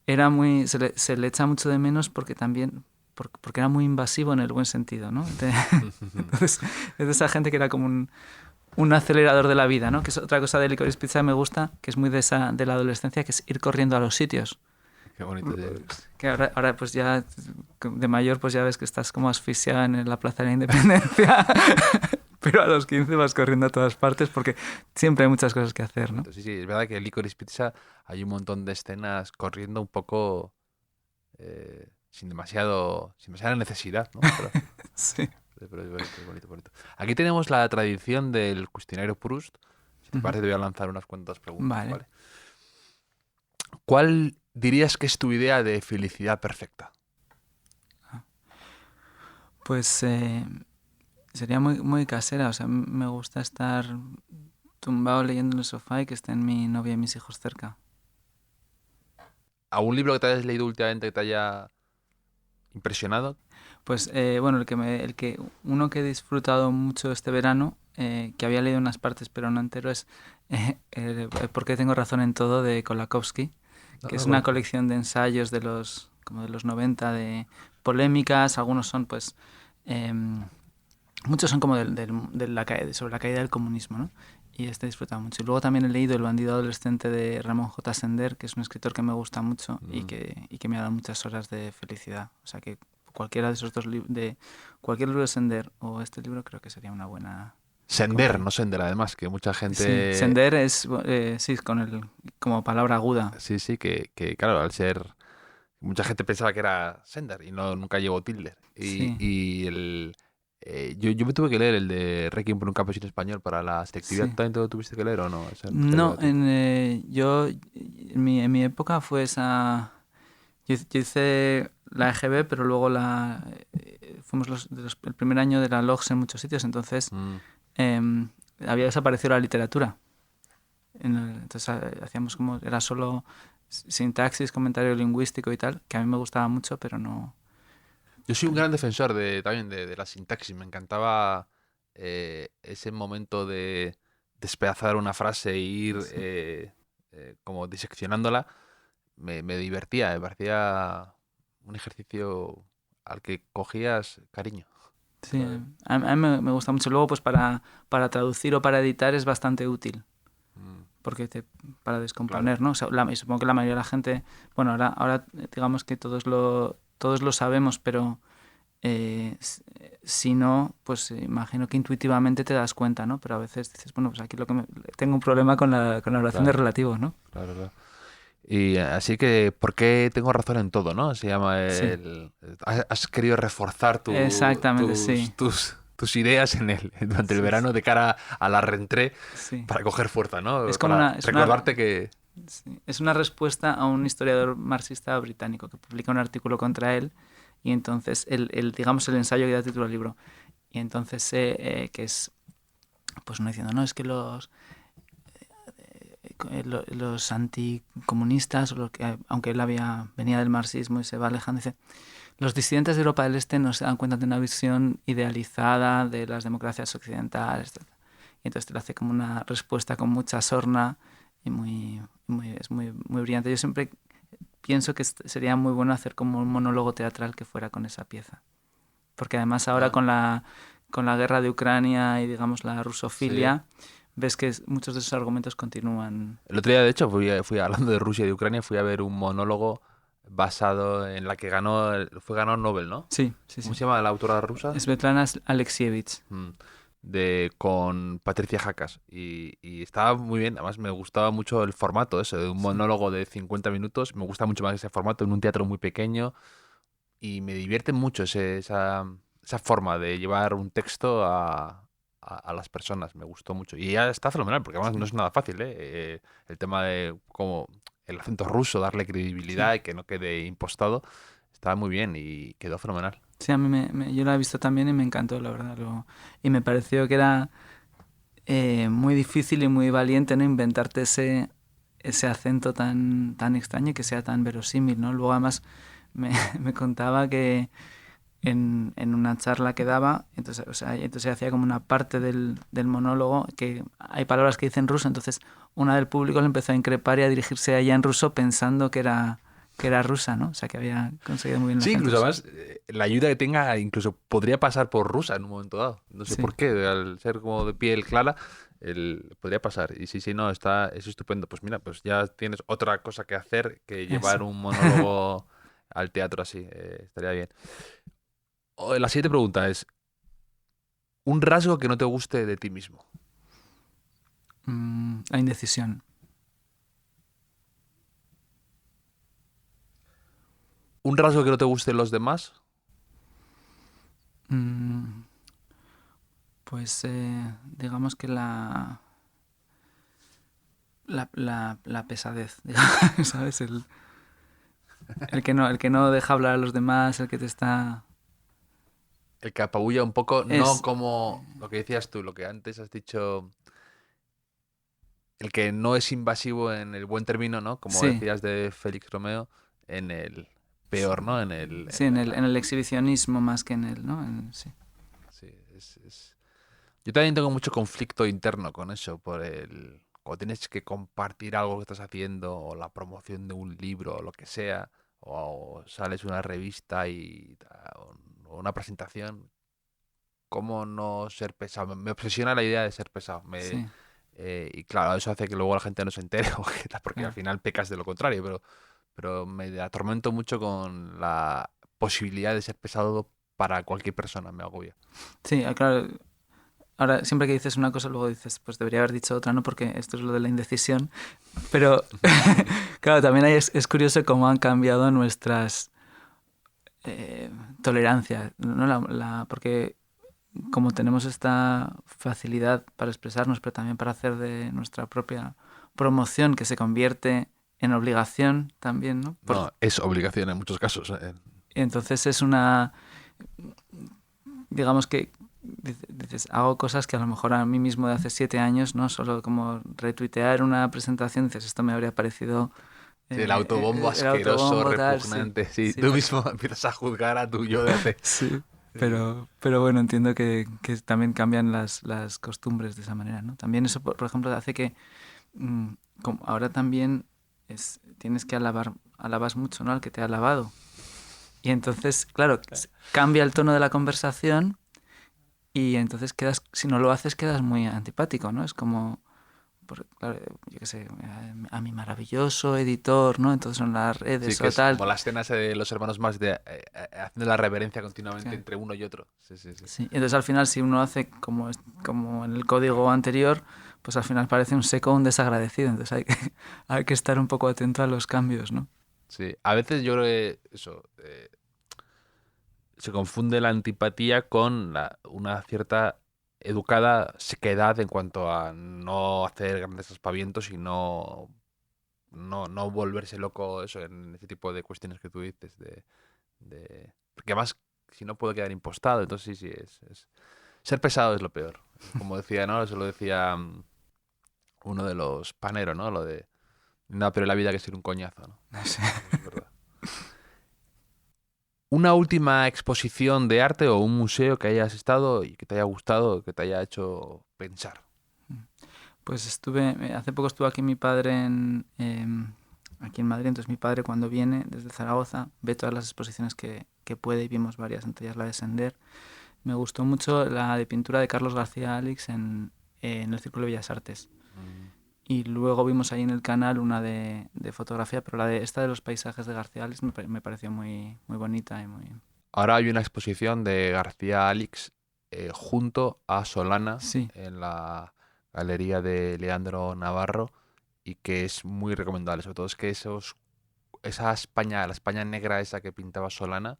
[SPEAKER 3] era muy, se le echa mucho de menos porque también porque era muy invasivo en el buen sentido, ¿no? Entonces, es de esa gente que era como un acelerador de la vida, ¿no? Que es otra cosa de Licorice Pizza que me gusta, que es muy de la adolescencia, que es ir corriendo a los sitios.
[SPEAKER 2] Qué bonito.
[SPEAKER 3] Que ahora pues ya de mayor pues ya ves que estás como asfixiado en la Plaza de la Independencia, pero a los 15 vas corriendo a todas partes porque siempre hay muchas cosas que hacer, ¿no?
[SPEAKER 2] Sí, sí, es verdad que en Licorice Pizza hay un montón de escenas corriendo un poco sin demasiada necesidad, ¿no?
[SPEAKER 3] Sí.
[SPEAKER 2] Pero es bonito, es bonito, bonito. Aquí tenemos la tradición del cuestionario Proust. Si te parece, te voy a lanzar unas cuantas preguntas.
[SPEAKER 3] Vale.
[SPEAKER 2] ¿Cuál dirías que es tu idea de felicidad perfecta?
[SPEAKER 3] Pues sería muy, muy casera. O sea, me gusta estar tumbado leyendo en el sofá y que estén mi novia y mis hijos cerca.
[SPEAKER 2] ¿Algún libro que te hayas leído últimamente que te haya impresionado?
[SPEAKER 3] Pues bueno, uno que he disfrutado mucho este verano, que había leído unas partes pero no entero, es ¿Por qué tengo razón en todo? De Kolakowski, que es una colección de ensayos como de los 90, de polémicas. Algunos son pues muchos son como sobre la caída del comunismo, ¿no? Y he disfrutado mucho. Y luego también he leído El bandido adolescente de Ramón J. Sender, que es un escritor que me gusta mucho y que me ha dado muchas horas de felicidad. O sea que cualquiera de esos dos libros, cualquier libro de Sender o este libro, creo que sería una buena...
[SPEAKER 2] Sender, no Sender, además, que mucha gente...
[SPEAKER 3] Sí, Sender es, sí, como palabra aguda.
[SPEAKER 2] Sí, sí, que claro, al ser... Mucha gente pensaba que era Sender y nunca llevó tilde. Y yo me tuve que leer el de Requiem por un campesino español para la selectividad.
[SPEAKER 3] Sí.
[SPEAKER 2] ¿También te lo tuviste que leer o no?
[SPEAKER 3] No, en mi época fue esa... Yo hice la EGB, pero luego fuimos el primer año de la LOGS en muchos sitios, entonces había desaparecido la literatura. Entonces hacíamos como... Era solo sintaxis, comentario lingüístico y tal, que a mí me gustaba mucho, pero no...
[SPEAKER 2] Yo soy un gran defensor también de la sintaxis. Me encantaba ese momento de despedazar una frase e ir como diseccionándola. Me divertía, me parecía un ejercicio al que cogías cariño.
[SPEAKER 3] Sí, a mí me gusta mucho. Luego, pues para traducir o para editar es bastante útil. Porque para descomponer, claro. ¿No? O sea, y supongo que la mayoría de la gente... Bueno, ahora digamos que todos lo sabemos, pero si no, pues imagino que intuitivamente te das cuenta, ¿no? Pero a veces dices, bueno, pues aquí tengo un problema con la oración de relativos, ¿no?
[SPEAKER 2] Claro, claro. Y así que, ¿por qué tengo razón en todo, no? Se llama has querido reforzar
[SPEAKER 3] exactamente,
[SPEAKER 2] tus ideas durante el verano de cara a la rentrée para coger fuerza, ¿no?
[SPEAKER 3] Es como
[SPEAKER 2] recordarte que...
[SPEAKER 3] Sí, es una respuesta a un historiador marxista británico que publica un artículo contra él y entonces digamos el ensayo que da título al libro. Y entonces que es pues no diciendo, no, es que los anticomunistas, aunque él venía del marxismo y se va alejando, dice, los disidentes de Europa del Este no se dan cuenta de una visión idealizada de las democracias occidentales, etc. Y entonces te lo hace como una respuesta con mucha sorna y es muy brillante. Yo siempre pienso que sería muy bueno hacer como un monólogo teatral que fuera con esa pieza. Porque además ahora con la guerra de Ucrania y digamos la rusofilia, ves que muchos de esos argumentos continúan.
[SPEAKER 2] El otro día, de hecho, fui hablando de Rusia y de Ucrania, fui a ver un monólogo basado en la que ganó Nobel, ¿no?
[SPEAKER 3] Sí.
[SPEAKER 2] ¿Cómo se llama la autora rusa?
[SPEAKER 3] Svetlana Alexievich.
[SPEAKER 2] Con Patricia Hakas. Y estaba muy bien. Además, me gustaba mucho el formato ese, de un monólogo de 50 minutos. Me gusta mucho más ese formato en un teatro muy pequeño. Y me divierte mucho esa forma de llevar un texto a las personas. Me gustó mucho. Y ya está fenomenal, porque además no es nada fácil, ¿eh? El tema de cómo el acento ruso, darle credibilidad y que no quede impostado, estaba muy bien y quedó fenomenal.
[SPEAKER 3] Sí, a mí yo la he visto también y me encantó, la verdad. Y me pareció que era muy difícil y muy valiente, ¿no? Inventarte ese acento tan extraño y que sea tan verosímil, ¿no? Luego además me contaba que en una charla que daba, entonces hacía como una parte del monólogo que hay palabras que dicen ruso, entonces una del público le empezó a increpar y a dirigirse a ella en ruso pensando que era que era rusa, ¿no? O sea, que había conseguido muy bien el
[SPEAKER 2] Sí,
[SPEAKER 3] acento.
[SPEAKER 2] incluso además, la ayuda que tenga, incluso podría pasar por rusa en un momento dado. No sé
[SPEAKER 3] Sí.
[SPEAKER 2] por qué, al ser como de piel clara, podría pasar. Y sí, no, es estupendo. Pues mira, pues ya tienes otra cosa que hacer que llevar
[SPEAKER 3] Eso.
[SPEAKER 2] un monólogo al teatro así. Estaría bien. La siguiente pregunta es, un rasgo que no te guste de ti mismo.
[SPEAKER 3] La indecisión.
[SPEAKER 2] Un rasgo que no te guste de los demás.
[SPEAKER 3] Mm, Pues digamos que la pesadez, digamos, ¿sabes? El que no deja hablar a los demás, el que te está...
[SPEAKER 2] El que apabulla un poco, no
[SPEAKER 3] Es,
[SPEAKER 2] como lo que decías tú, lo que antes has dicho, el que no es invasivo en el buen término, ¿no? Como
[SPEAKER 3] sí,
[SPEAKER 2] decías de Félix Romeo, en el peor, ¿no? En el,
[SPEAKER 3] sí, en el exhibicionismo más que en el, ¿no? Sí,
[SPEAKER 2] sí, Yo también tengo mucho conflicto interno con eso, por el... Cuando tienes que compartir algo que estás haciendo, o la promoción de un libro, o lo que sea, o sales una revista o una presentación, ¿cómo no ser pesado? Me obsesiona la idea de ser pesado.
[SPEAKER 3] sí,
[SPEAKER 2] Y claro, eso hace que luego la gente no se entere, porque al
[SPEAKER 3] claro.
[SPEAKER 2] final pecas de lo contrario, pero me atormento mucho con la posibilidad de ser pesado para cualquier persona, me agobia.
[SPEAKER 3] Sí, claro. Ahora, siempre que dices una cosa, luego dices, pues debería haber dicho otra, ¿no? Porque esto es lo de la indecisión. Pero, claro, también ahí es curioso cómo han cambiado nuestras tolerancias, ¿no? Porque como tenemos esta facilidad para expresarnos, pero también para hacer de nuestra propia promoción, que se convierte en obligación también, ¿no?
[SPEAKER 2] No, es obligación en muchos casos.
[SPEAKER 3] Entonces es una, digamos que dices, hago cosas que a lo mejor a mí mismo de hace 7 años, ¿no? Solo como retuitear una presentación, dices, esto me habría parecido
[SPEAKER 2] Sí, el autobombo
[SPEAKER 3] el
[SPEAKER 2] asqueroso,
[SPEAKER 3] autobombo, tal, sí.
[SPEAKER 2] repugnante. Sí,
[SPEAKER 3] Sí,
[SPEAKER 2] tú mismo empiezas a juzgar a tu yo de hace.
[SPEAKER 3] sí.
[SPEAKER 2] Sí.
[SPEAKER 3] Pero bueno, entiendo que también cambian las costumbres de esa manera, ¿no? También eso, por ejemplo, hace que mm, como ahora también tienes que alabas mucho, ¿no? Al que te ha alabado. Y entonces, claro, cambia el tono de la conversación y entonces si no lo haces, quedas muy antipático, ¿no? Es como, claro, yo qué sé, a mi maravilloso editor, ¿no? Entonces en las
[SPEAKER 2] Sí,
[SPEAKER 3] redes
[SPEAKER 2] que
[SPEAKER 3] o
[SPEAKER 2] es
[SPEAKER 3] tal.
[SPEAKER 2] como la escena esa de los hermanos más de haciendo la reverencia continuamente
[SPEAKER 3] Claro.
[SPEAKER 2] entre uno y otro. Sí, sí, sí.
[SPEAKER 3] Sí, entonces al final si uno hace como en el código anterior, pues al final parece un seco o un desagradecido. Entonces hay que estar un poco atento a los cambios, ¿no?
[SPEAKER 2] Sí, a veces yo creo que eso se confunde la antipatía con una cierta educada sequedad en cuanto a no hacer grandes aspavientos y no volverse loco eso en ese tipo de cuestiones que tú dices porque además si no puede quedar impostado, entonces sí, ser pesado es lo peor. Como decía, ¿no? Eso lo decía uno de los paneros, ¿no? Lo de nada, pero en la vida que ser un coñazo, ¿no?
[SPEAKER 3] Sí.
[SPEAKER 2] Eso es verdad. ¿Una última exposición de arte o un museo que hayas estado y que te haya gustado, que te haya hecho pensar?
[SPEAKER 3] Pues hace poco estuvo aquí mi padre aquí en Madrid, entonces mi padre cuando viene desde Zaragoza ve todas las exposiciones que puede y vimos varias, entre ellas la de Sender. Me gustó mucho la de pintura de Carlos García Alix en el Círculo de Bellas Artes.
[SPEAKER 2] Mm.
[SPEAKER 3] Y luego vimos ahí en el canal una de fotografía, pero esta de los paisajes de García Alix me pareció muy, muy bonita y muy...
[SPEAKER 2] Ahora hay una exposición de García Alix junto a Solana
[SPEAKER 3] Sí,
[SPEAKER 2] en la galería de Leandro Navarro y que es muy recomendable. Sobre todo es que esa España, la España negra esa que pintaba Solana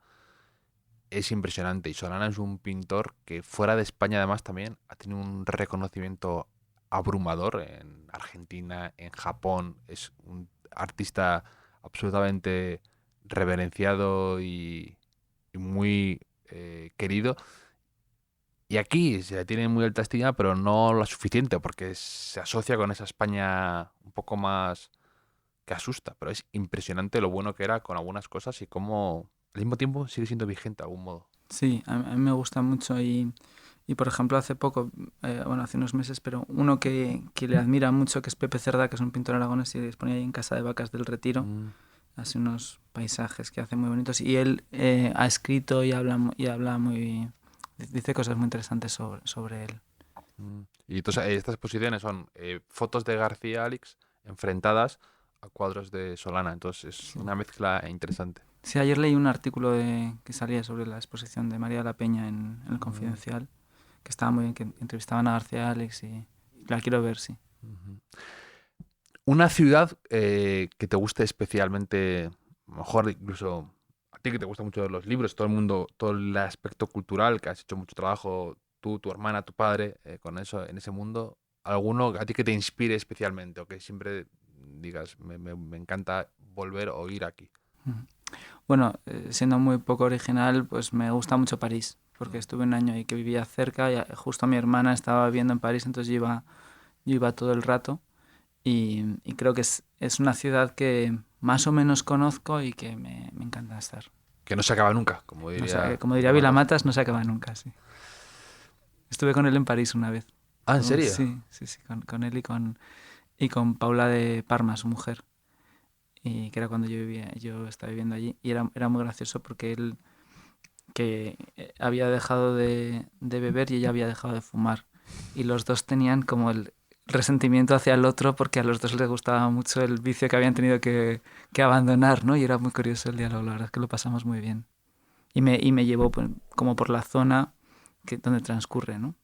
[SPEAKER 2] es impresionante. Y Solana es un pintor que fuera de España además también ha tenido un reconocimiento abrumador en Argentina, en Japón. Es un artista absolutamente reverenciado y muy querido. Y aquí se le tiene muy alta estima, pero no la suficiente, porque se asocia con esa España un poco más que asusta. Pero es impresionante lo bueno que era con algunas cosas y cómo al mismo tiempo sigue siendo vigente de algún modo.
[SPEAKER 3] sí, a mí me gusta mucho y por ejemplo hace poco, bueno, hace unos meses, pero uno que le admira mucho, que es Pepe Cerda, que es un pintor aragonés y exponía ahí en Casa de Vacas del Retiro,
[SPEAKER 2] Mm.
[SPEAKER 3] hace unos paisajes que hace muy bonitos. Y él ha escrito y habla muy... Dice cosas muy interesantes sobre él.
[SPEAKER 2] Y entonces estas exposiciones son fotos de García Alix enfrentadas a cuadros de Solana. Entonces es una mezcla interesante.
[SPEAKER 3] Sí, ayer leí un artículo que salía sobre la exposición de María de la Peña en El Confidencial, que estaba muy bien, que entrevistaban a García Alix y la quiero ver, sí.
[SPEAKER 2] Una ciudad que te guste especialmente, a lo mejor incluso a ti que te gustan mucho los libros, todo el mundo, todo el aspecto cultural, que has hecho mucho trabajo, tú, tu hermana, tu padre, con eso, en ese mundo, alguno a ti que te inspire especialmente o que siempre digas, me encanta volver o ir aquí.
[SPEAKER 3] Bueno, siendo muy poco original, pues me gusta mucho París, porque estuve un año ahí que vivía cerca y justo mi hermana estaba viviendo en París, entonces yo iba todo el rato y creo que es una ciudad que más o menos conozco y que me encanta estar.
[SPEAKER 2] Que no se acaba nunca, como diría...
[SPEAKER 3] Como diría Vilamatas, no se acaba nunca, sí. Estuve con él en París una vez.
[SPEAKER 2] Ah, ¿en serio?
[SPEAKER 3] Sí, con él y con Paula de Parma, su mujer. Y que era cuando yo estaba viviendo allí. Y era muy gracioso porque él que había dejado de beber y ella había dejado de fumar. Y los dos tenían como el resentimiento hacia el otro porque a los dos les gustaba mucho el vicio que habían tenido que abandonar, ¿no? Y era muy curioso el diálogo, la verdad es que lo pasamos muy bien. Y me llevó pues, como por la zona donde transcurre, ¿no?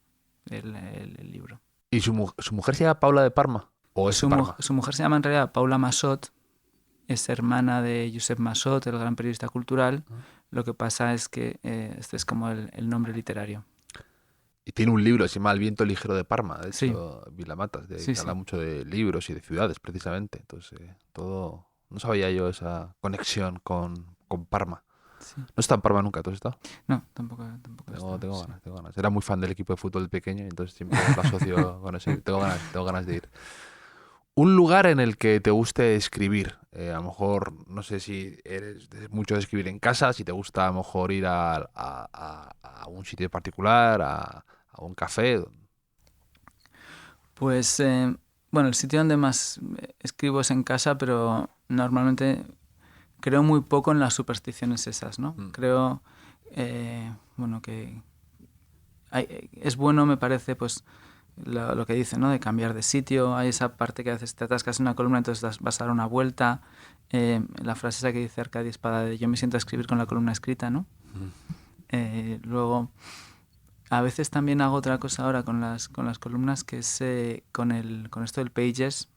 [SPEAKER 3] el libro.
[SPEAKER 2] ¿Y su mujer se llama Paula de Parma? ¿O es de Parma?
[SPEAKER 3] Su mujer se llama en realidad Paula Massot, es hermana de Josep Massot, el gran periodista cultural. Lo que pasa es que este es como el nombre literario.
[SPEAKER 2] Y tiene un libro, se llama El viento ligero de Parma, de
[SPEAKER 3] Sí.
[SPEAKER 2] hecho, Vilamatas,
[SPEAKER 3] Sí,
[SPEAKER 2] que habla
[SPEAKER 3] sí.
[SPEAKER 2] mucho de libros y de ciudades, precisamente. Entonces, todo... No sabía yo esa conexión con Parma.
[SPEAKER 3] Sí.
[SPEAKER 2] ¿No he estado en Parma nunca? ¿Tú has estado?
[SPEAKER 3] No, tampoco.
[SPEAKER 2] Tengo ganas. Era muy fan del equipo de fútbol de pequeño, entonces siempre lo asocio con eso. Tengo ganas de ir. Un lugar en el que te guste escribir. A lo mejor, no sé si eres mucho de escribir en casa, si te gusta a lo mejor ir a un sitio particular, a un café.
[SPEAKER 3] Pues, bueno, el sitio donde más escribo es en casa, pero normalmente creo muy poco en las supersticiones esas, ¿no? Creo, bueno, que es bueno, me parece, pues lo que dicen, ¿no? De cambiar de sitio. Hay esa parte que a veces te atascas en una columna, entonces vas a dar una vuelta. La frase esa que dice Arcadio Espada de yo me siento a escribir con la columna escrita, ¿no? Luego, a veces también hago otra cosa ahora con las columnas, que es con esto del Pages.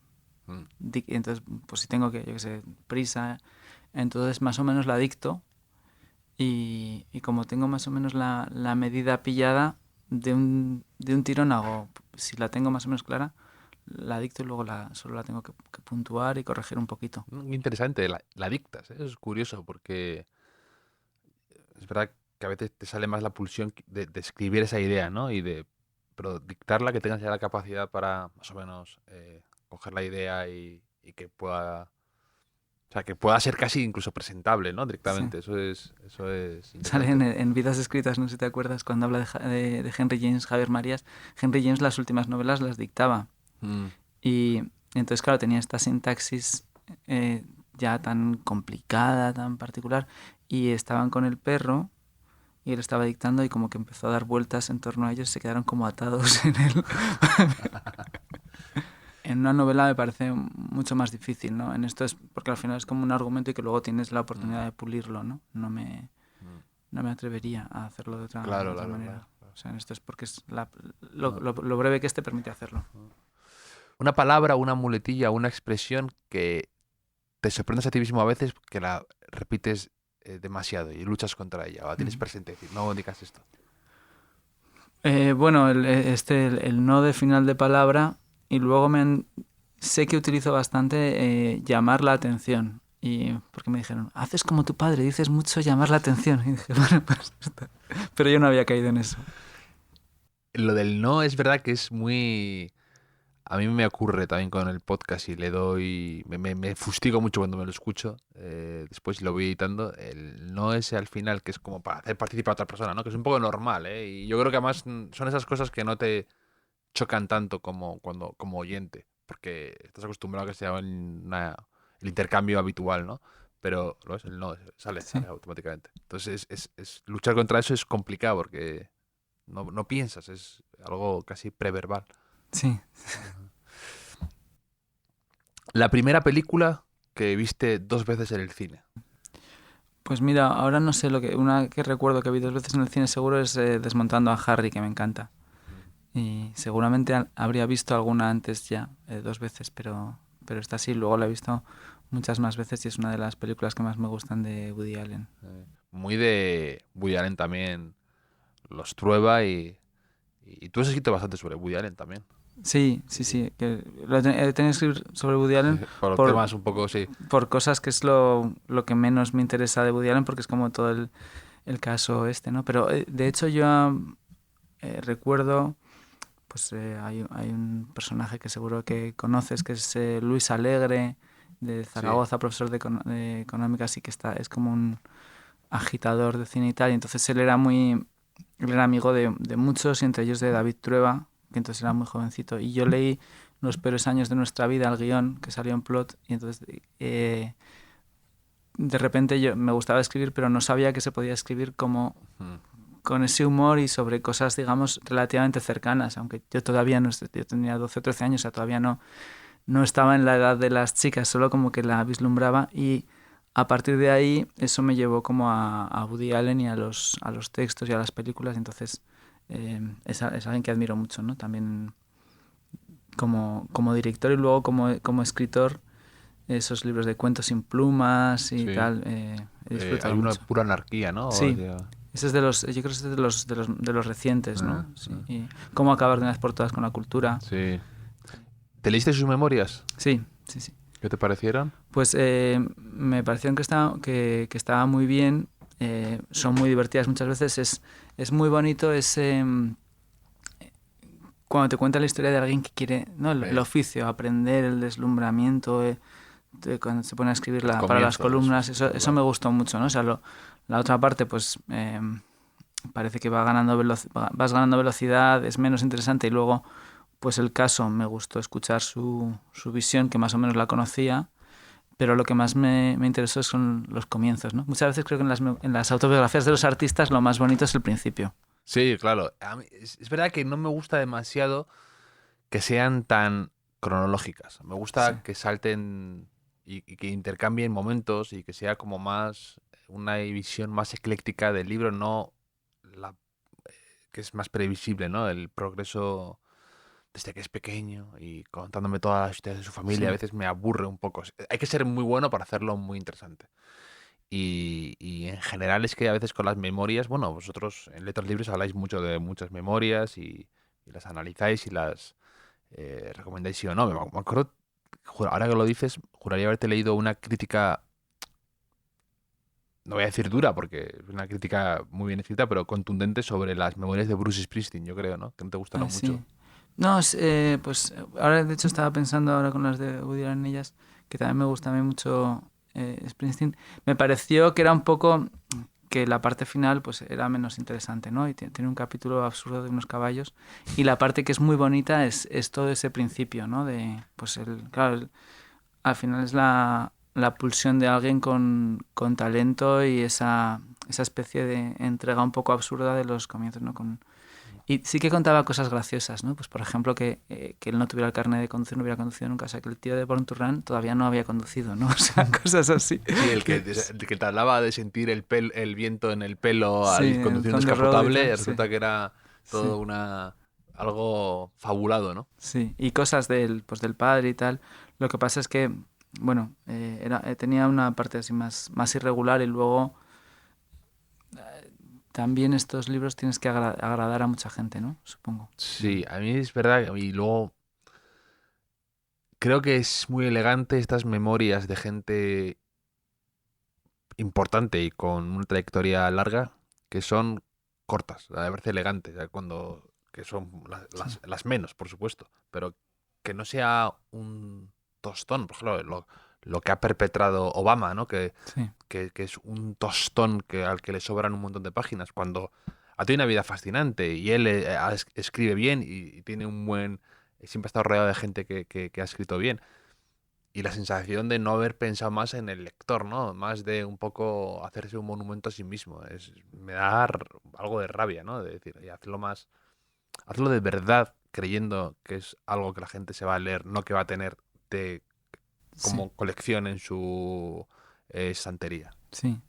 [SPEAKER 3] Entonces, pues si tengo que, yo qué sé, prisa, entonces más o menos la dicto y como tengo más o menos la medida pillada, de un tirón hago, si la tengo más o menos clara, la dicto y luego solo la tengo que puntuar y corregir un poquito.
[SPEAKER 2] Interesante, la dictas, ¿eh? Es curioso porque es verdad que a veces te sale más la pulsión de escribir esa idea, ¿no? Pero dictarla, que tengas ya la capacidad para más o menos coger la idea y que pueda... O sea, que pueda ser casi incluso presentable, ¿no? Directamente. Sí. Eso es
[SPEAKER 3] sale en Vidas Escritas, no sé si te acuerdas, cuando habla de Henry James, Javier Marías. Henry James las últimas novelas las dictaba. Y entonces, claro, tenía esta sintaxis ya tan complicada, tan particular, y estaban con el perro y él estaba dictando y como que empezó a dar vueltas en torno a ellos, se quedaron como atados en él. En una novela me parece mucho más difícil, ¿no? En esto es porque al final es como un argumento y que luego tienes la oportunidad de pulirlo, ¿no? No me atrevería a hacerlo de otra manera. Claro. O sea, en esto es porque es lo breve que permite hacerlo.
[SPEAKER 2] Una palabra, una muletilla, una expresión que te sorprendes a ti mismo a veces, que la repites demasiado y luchas contra ella, o la tienes presente, decir, no digas esto.
[SPEAKER 3] Bueno, el no de final de palabra. Y luego sé que utilizo bastante llamar la atención. Porque me dijeron, haces como tu padre, dices mucho llamar la atención. Y dije, bueno, pues está. Pero yo no había caído en eso.
[SPEAKER 2] Lo del no es verdad que es muy... A mí me ocurre también con el podcast y le doy... Me fustigo mucho cuando me lo escucho. Después lo voy editando. El no ese al final, que es como para hacer participar a otra persona, ¿no? Que es un poco normal, ¿eh? Y yo creo que además son esas cosas que no te chocan tanto como oyente, porque estás acostumbrado a que sea el intercambio habitual, ¿no? pero ¿lo ves? El no sale,
[SPEAKER 3] Sí.
[SPEAKER 2] sale automáticamente. Entonces luchar contra eso es complicado porque no piensas, es algo casi preverbal.
[SPEAKER 3] Sí.
[SPEAKER 2] La primera película que viste 2 veces en el cine.
[SPEAKER 3] Pues mira, ahora no sé una que recuerdo que vi 2 veces en el cine seguro es Desmontando a Harry, que me encanta. Y seguramente habría visto alguna antes ya, 2 veces, pero esta sí, luego la he visto muchas más veces y es una de las películas que más me gustan de Woody Allen.
[SPEAKER 2] Muy de Woody Allen también, los Trueba y tú has escrito bastante sobre Woody Allen también.
[SPEAKER 3] Sí, que he tenido que escribir sobre Woody Allen
[SPEAKER 2] Por los
[SPEAKER 3] por,
[SPEAKER 2] temas un poco, sí.
[SPEAKER 3] por cosas que es lo que menos me interesa de Woody Allen, porque es como todo el caso este, ¿no? Pero de hecho yo recuerdo, pues hay un personaje que seguro que conoces, que es Luis Alegre, de Zaragoza, profesor de económicas, y que es como un agitador de cine y tal, y entonces él era amigo de muchos, y entre ellos de David Trueba, que entonces era muy jovencito, y yo leí Los peores años de nuestra vida, el guión, que salió en Plot, y entonces de repente yo me gustaba escribir, pero no sabía que se podía escribir como
[SPEAKER 2] Mm.
[SPEAKER 3] con ese humor y sobre cosas, digamos, relativamente cercanas, aunque yo todavía no, yo tenía 12 o 13 años, o sea, todavía no estaba en la edad de las chicas, solo como que la vislumbraba, y a partir de ahí eso me llevó como a Woody Allen y a los textos y a las películas, entonces es alguien que admiro mucho, ¿no? También como director y luego como escritor, esos libros de cuentos sin plumas y
[SPEAKER 2] Sí.
[SPEAKER 3] tal, he disfrutado
[SPEAKER 2] Hay una
[SPEAKER 3] mucho.
[SPEAKER 2] pura anarquía, ¿no?
[SPEAKER 3] Sí,
[SPEAKER 2] O sea,
[SPEAKER 3] ese es yo creo que ese es de los recientes, ¿no? Sí.
[SPEAKER 2] ah.
[SPEAKER 3] Y cómo acabar de una vez por todas con la cultura.
[SPEAKER 2] Sí. ¿Te leíste sus memorias?
[SPEAKER 3] Sí.
[SPEAKER 2] ¿Qué te parecieron?
[SPEAKER 3] Pues me parecieron que estaba muy bien, son muy divertidas muchas veces, es muy bonito ese cuando te cuenta la historia de alguien que quiere, ¿no? El oficio, aprender, el deslumbramiento, cuando se pone a escribir
[SPEAKER 2] Los
[SPEAKER 3] para las
[SPEAKER 2] comienzos,
[SPEAKER 3] columnas, eso
[SPEAKER 2] claro.
[SPEAKER 3] me gustó mucho, ¿no? O sea, la otra parte, pues parece que vas ganando velocidad, es menos interesante, y luego, pues el caso, me gustó escuchar su visión, que más o menos la conocía, pero lo que más me interesó son los comienzos, ¿no? Muchas veces creo que en las autobiografías de los artistas lo más bonito es el principio.
[SPEAKER 2] Sí, claro. A mí, es verdad que no me gusta demasiado que sean tan cronológicas. Me
[SPEAKER 3] Sí,
[SPEAKER 2] gusta que salten y que intercambien momentos y que sea como más una visión más ecléctica del libro, no la que es más previsible, ¿no? El progreso desde que es pequeño y contándome todas las historias de su familia, a
[SPEAKER 3] sí,
[SPEAKER 2] veces me aburre un poco. Hay que ser muy bueno para hacerlo muy interesante. Y en general es que a veces con las memorias, bueno, vosotros en Letras Libres habláis mucho de muchas memorias y las analizáis y las recomendáis sí o no. Me acuerdo, ahora que lo dices, juraría haberte leído una crítica, no voy a decir dura porque es una crítica muy bien escrita, pero contundente sobre las memorias de Bruce Springsteen, yo creo, ¿no? Que no te gustaron
[SPEAKER 3] sí.
[SPEAKER 2] mucho.
[SPEAKER 3] No, pues ahora de hecho estaba pensando ahora con las de Woody Allen en ellas, que también me gusta a mí mucho Springsteen. Me pareció que era un poco que la parte final pues era menos interesante, ¿no? Y tiene un capítulo absurdo de unos caballos, y la parte que es muy bonita es todo ese principio, ¿no? De pues claro, al final es la pulsión de alguien con talento y esa especie de entrega un poco absurda de los comienzos, ¿no? Y sí que contaba cosas graciosas, ¿no? Pues por ejemplo que él no tuviera el carnet de conducir, no hubiera conducido nunca, o sea que el tío de Born to Run todavía no había conducido, ¿no? O sea, cosas así.
[SPEAKER 2] Sí, el que te hablaba de sentir el viento en el pelo
[SPEAKER 3] Sí,
[SPEAKER 2] al
[SPEAKER 3] el
[SPEAKER 2] conducir un
[SPEAKER 3] Thunder Road y
[SPEAKER 2] descapotable,
[SPEAKER 3] tal, sí,
[SPEAKER 2] resulta que era
[SPEAKER 3] sí,
[SPEAKER 2] todo algo fabulado, ¿no?
[SPEAKER 3] sí. Y cosas del padre y tal. Lo que pasa es que, bueno, tenía una parte así más irregular, y luego también estos libros tienes que agradar a mucha gente, ¿no? Supongo.
[SPEAKER 2] Sí, a mí es verdad, y luego creo que es muy elegante estas memorias de gente importante y con una trayectoria larga que son cortas, a me parece elegante, ya cuando que son
[SPEAKER 3] Sí,
[SPEAKER 2] las menos, por supuesto, pero que no sea un tostón, por ejemplo, lo que ha perpetrado Obama, ¿no?
[SPEAKER 3] sí,
[SPEAKER 2] Que es un tostón al que le sobran un montón de páginas, cuando ha tenido una vida fascinante y él escribe bien y tiene un buen... Siempre ha estado rodeado de gente que ha escrito bien. la sensación de no haber pensado más en el lector, ¿no? Más de un poco hacerse un monumento a sí mismo. Me da algo de rabia, ¿no? De decir, y hazlo de verdad, creyendo que es algo que la gente se va a leer, no que va a tener
[SPEAKER 3] Sí,
[SPEAKER 2] como colección en su estantería.
[SPEAKER 3] sí.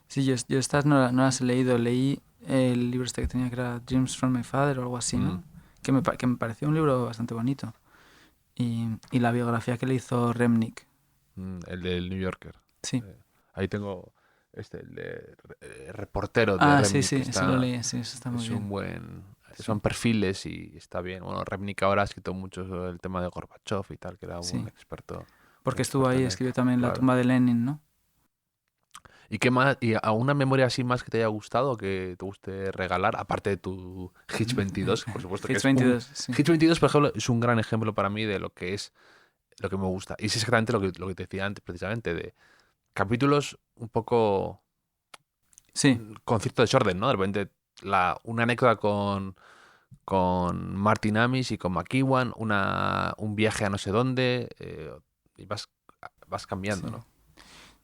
[SPEAKER 3] Sí, yo estas no las he leído. Leí el libro este que tenía que era Dreams from My Father o algo así,
[SPEAKER 2] Mm,
[SPEAKER 3] ¿no? Que me pareció un libro bastante bonito. Y la biografía que le hizo Remnick.
[SPEAKER 2] el del New Yorker.
[SPEAKER 3] Sí.
[SPEAKER 2] Eh, Ahí tengo el de reportero de
[SPEAKER 3] Ah, sí,
[SPEAKER 2] Remnick,
[SPEAKER 3] sí,
[SPEAKER 2] que
[SPEAKER 3] ese lo
[SPEAKER 2] está,
[SPEAKER 3] leí, sí, eso está muy
[SPEAKER 2] es un
[SPEAKER 3] bien.
[SPEAKER 2] buen,
[SPEAKER 3] Sí,
[SPEAKER 2] son perfiles y está bien. Bueno, Remnick ahora ha escrito mucho sobre el tema de Gorbachev y tal, que era
[SPEAKER 3] sí.
[SPEAKER 2] un
[SPEAKER 3] Porque estuvo
[SPEAKER 2] experto
[SPEAKER 3] ahí,
[SPEAKER 2] en él,
[SPEAKER 3] escribió también La
[SPEAKER 2] claro.
[SPEAKER 3] tumba de Lenin, ¿no?
[SPEAKER 2] ¿Y qué más? ¿Y a una memoria así más que te haya gustado, que te guste regalar, aparte de tu Hitch 22, por supuesto que
[SPEAKER 3] Hits
[SPEAKER 2] es un...
[SPEAKER 3] 22, sí.
[SPEAKER 2] Hitch 22, por ejemplo, es un gran ejemplo para mí de lo que es, lo que me gusta. Y es exactamente lo que te decía antes, precisamente, de capítulos un poco
[SPEAKER 3] Sí,
[SPEAKER 2] con cierto desorden, ¿no? De repente una anécdota con Martin Amis y con McEwan, un viaje a no sé dónde, y vas cambiando,
[SPEAKER 3] sí.
[SPEAKER 2] ¿no?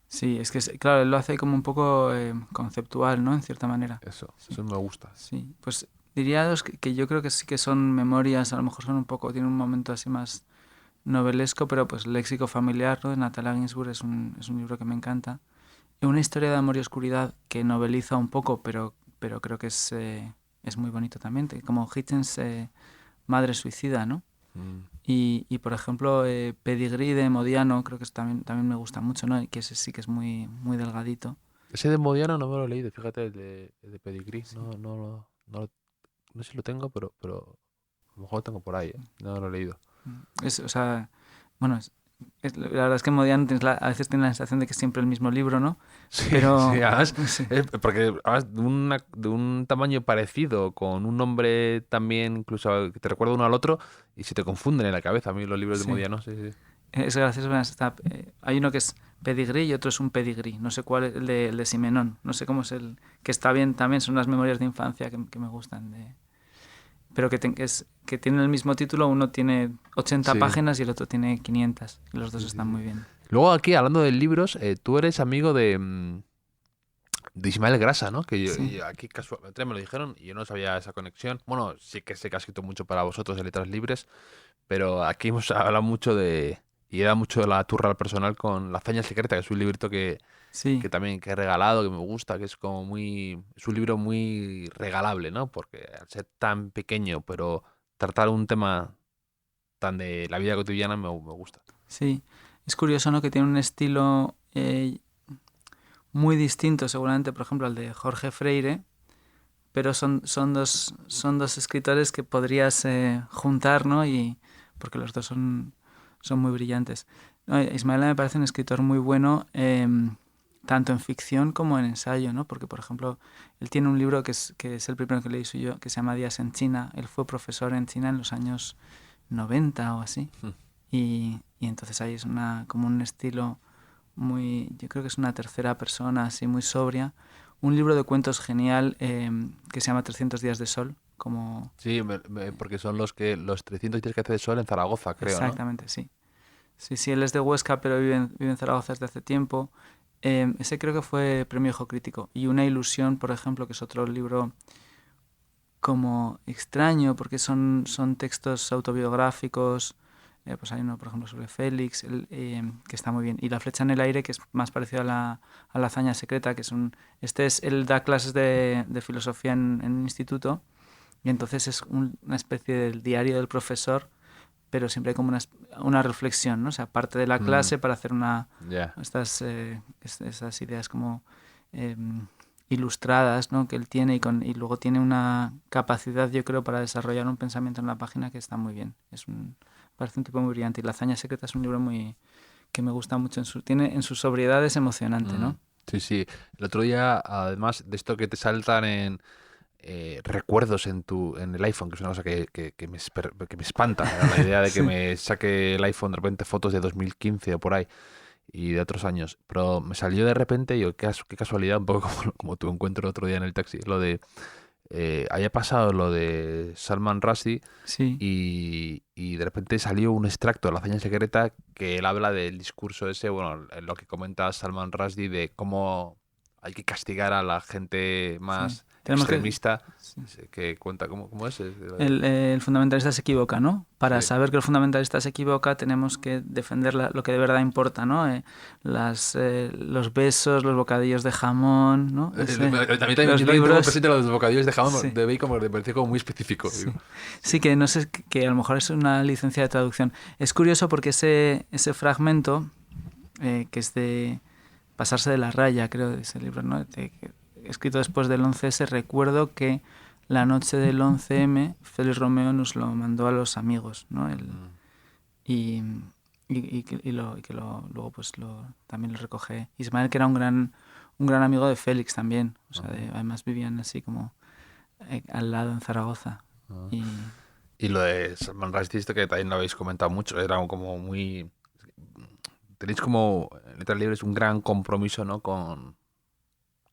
[SPEAKER 3] Sí, es que, claro, él lo hace como un poco conceptual, ¿no? En cierta manera. Sí,
[SPEAKER 2] Eso me gusta.
[SPEAKER 3] sí. Pues diría dos que yo creo que sí que son memorias, a lo mejor son un poco, tienen un momento así más novelesco, pero pues Léxico familiar, ¿no? De Natalia Ginsburg es un libro que me encanta. Y una historia de amor y oscuridad que noveliza un poco, pero creo que es muy bonito también. Como Hitchens, Madre Suicida, ¿no?
[SPEAKER 2] Mm.
[SPEAKER 3] Y por ejemplo, Pedigree de Modiano, creo que también me gusta mucho, ¿no? Y que ese sí que es muy, muy delgadito.
[SPEAKER 2] Ese de Modiano no me lo he leído, fíjate, el de Pedigree.
[SPEAKER 3] Sí.
[SPEAKER 2] No sé si lo tengo, pero a lo mejor lo tengo por ahí, ¿eh? No lo he leído.
[SPEAKER 3] O sea, bueno, la verdad es que Modiano a veces tiene la sensación de que es siempre el mismo libro, ¿no?
[SPEAKER 2] Sí, sí,
[SPEAKER 3] Pero
[SPEAKER 2] además,
[SPEAKER 3] sí,
[SPEAKER 2] porque además de un tamaño parecido, con un nombre también, incluso que te recuerda uno al otro, y se te confunden en la cabeza a mí los libros de
[SPEAKER 3] sí.
[SPEAKER 2] Modiano, sí, sí.
[SPEAKER 3] Es gracioso. Hay uno que es Pedigree y otro es un Pedigree. No sé cuál es el de Simenón. No sé cómo es el. Que está bien también, son unas memorias de infancia que me gustan. Pero que tienen el mismo título, uno tiene 80
[SPEAKER 2] Sí,
[SPEAKER 3] páginas y el otro tiene 500. Y los dos
[SPEAKER 2] sí, sí,
[SPEAKER 3] están
[SPEAKER 2] sí.
[SPEAKER 3] muy bien.
[SPEAKER 2] Luego aquí, hablando de libros, tú eres amigo de Ismael Grasa, ¿no? Que
[SPEAKER 3] Sí,
[SPEAKER 2] aquí casualmente me lo dijeron y yo no sabía esa conexión. Bueno, sí que sé que ha escrito mucho para vosotros de Letras Libres, pero aquí hemos hablado mucho y he dado mucho de la turra al personal con La hazaña secreta, que es un librito
[SPEAKER 3] sí,
[SPEAKER 2] que también que he regalado, que me gusta, que es como es un libro muy regalable, ¿no? Porque al ser tan pequeño, pero tratar un tema tan de la vida cotidiana me gusta.
[SPEAKER 3] sí. Es curioso, ¿no? Que tiene un estilo muy distinto, seguramente, por ejemplo, al de Jorge Freire. Pero son dos escritores que podrías juntar, ¿no? Porque los dos son muy brillantes. No, Ismael me parece un escritor muy bueno, tanto en ficción como en ensayo, ¿no? Porque, por ejemplo, él tiene un libro que es el primero que leí suyo, que se llama Días en China. Él fue profesor en China en los años 90 o así. Y entonces ahí es como un estilo muy, yo creo que es una tercera persona, así muy sobria. Un libro de cuentos genial que se llama 300 días de sol, como...
[SPEAKER 2] Sí, porque son los 300 días que hace de sol en Zaragoza, creo, ¿no?
[SPEAKER 3] Exactamente, sí. Sí, sí, él es de Huesca, pero vive en Zaragoza desde hace tiempo. Ese creo que fue premio Ojo Crítico. Y Una ilusión, por ejemplo, que es otro libro como extraño, porque son textos autobiográficos. Pues hay uno, por ejemplo, sobre Félix, que está muy bien. Y La flecha en el aire, que es más parecido a la hazaña secreta, que es él da clases de filosofía en un instituto, y entonces es una especie del diario del profesor, pero siempre hay como una reflexión, ¿no? O sea, parte de la
[SPEAKER 2] Mm,
[SPEAKER 3] clase para hacer
[SPEAKER 2] ya.
[SPEAKER 3] esas ideas como ilustradas, ¿no? Que él tiene y luego tiene una capacidad, yo creo, para desarrollar un pensamiento en la página que está muy bien. Parece un tipo muy brillante. Y La hazaña secreta es un libro que me gusta mucho. En su sobriedad es emocionante,
[SPEAKER 2] Mm,
[SPEAKER 3] ¿no?
[SPEAKER 2] sí, sí. El otro día, además de esto que te saltan en recuerdos en el iPhone, que es una cosa que me espanta, la idea de que
[SPEAKER 3] Sí,
[SPEAKER 2] me saque el iPhone de repente fotos de 2015 o por ahí y de otros años. Pero me salió de repente, y yo, qué casualidad, un poco como tu encuentro el otro día en el taxi, lo de haya pasado lo de Salman Rushdie
[SPEAKER 3] Sí.
[SPEAKER 2] y de repente salió un extracto de La hazaña secreta que él habla del discurso ese, bueno, en lo que comenta Salman Rushdie de cómo hay que castigar a la gente
[SPEAKER 3] Sí.
[SPEAKER 2] más
[SPEAKER 3] Tenemos que...
[SPEAKER 2] extremista,
[SPEAKER 3] sí.
[SPEAKER 2] que cuenta cómo es.
[SPEAKER 3] El fundamentalista se equivoca, ¿no? Para
[SPEAKER 2] Sí.
[SPEAKER 3] saber que el fundamentalista se equivoca tenemos que defender lo que de verdad importa, ¿no? Los besos, los bocadillos de jamón, ¿no?
[SPEAKER 2] También
[SPEAKER 3] Los
[SPEAKER 2] yo también tengo
[SPEAKER 3] libros.
[SPEAKER 2] presente los bocadillos de jamón
[SPEAKER 3] Sí.
[SPEAKER 2] de bacon porque me pareció como muy específico.
[SPEAKER 3] Sí.
[SPEAKER 2] Digo.
[SPEAKER 3] Sí, que no sé, que a lo mejor es una licencia de traducción. Es curioso porque ese fragmento, que es de Pasarse de la raya, creo, de ese libro, ¿no? Escrito después del 11S, recuerdo que la noche del 11M, Félix Romeo nos lo mandó a los amigos, ¿no? Y luego pues también lo recoge Ismael, que era un gran amigo de Félix también. O sea, además vivían así como al lado en Zaragoza.
[SPEAKER 2] Y lo de Salman Rushdie, esto que también lo habéis comentado mucho, era como muy... Tenéis como, en letras libres, un gran compromiso, ¿no? Con...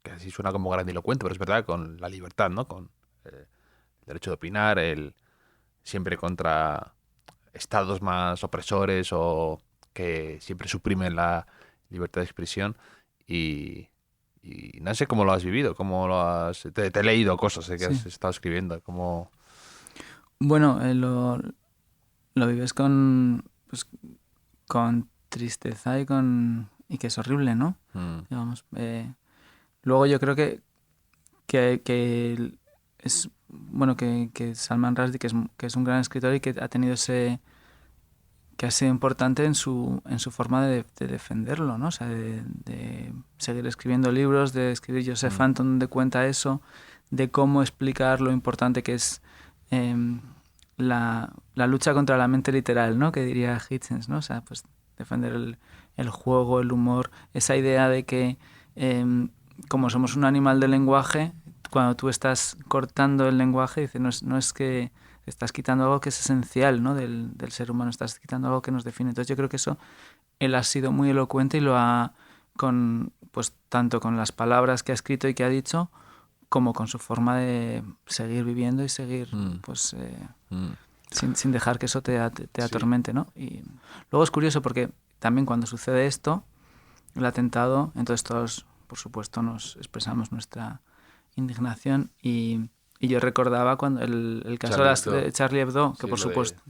[SPEAKER 2] que así suena como grandilocuente, pero es verdad, con la libertad, ¿no? Con el derecho de opinar, el siempre contra estados más opresores o que siempre suprimen la libertad de expresión y no sé cómo lo has vivido, cómo lo has... Te he leído cosas que has
[SPEAKER 3] Sí.
[SPEAKER 2] estado escribiendo, como...
[SPEAKER 3] Bueno, lo vives pues, con tristeza y que es horrible, ¿no? Digamos, luego yo creo que es bueno que Salman Rushdie, que es un gran escritor y que ha tenido que ha sido importante en su forma de defenderlo, ¿no? O sea, de seguir escribiendo libros, de escribir Joseph Anton, donde cuenta eso, de cómo explicar lo importante que es la lucha contra la mente literal, ¿no? Que diría Hitchens, ¿no? O sea, pues defender el juego, el humor, esa idea de que como somos un animal del lenguaje, cuando tú estás cortando el lenguaje, dice, no es que estás quitando algo que es esencial, ¿no? del ser humano, estás quitando algo que nos define. Entonces yo creo que eso él ha sido muy elocuente y lo ha pues tanto con las palabras que ha escrito y que ha dicho, como con su forma de seguir viviendo y seguir pues sin dejar que eso te atormente, ¿no? Y luego es curioso porque también cuando sucede esto, el atentado, entonces todos, por supuesto, nos expresamos nuestra indignación y yo recordaba cuando el caso de Charlie Hebdo, que
[SPEAKER 2] Sí,
[SPEAKER 3] por supuesto...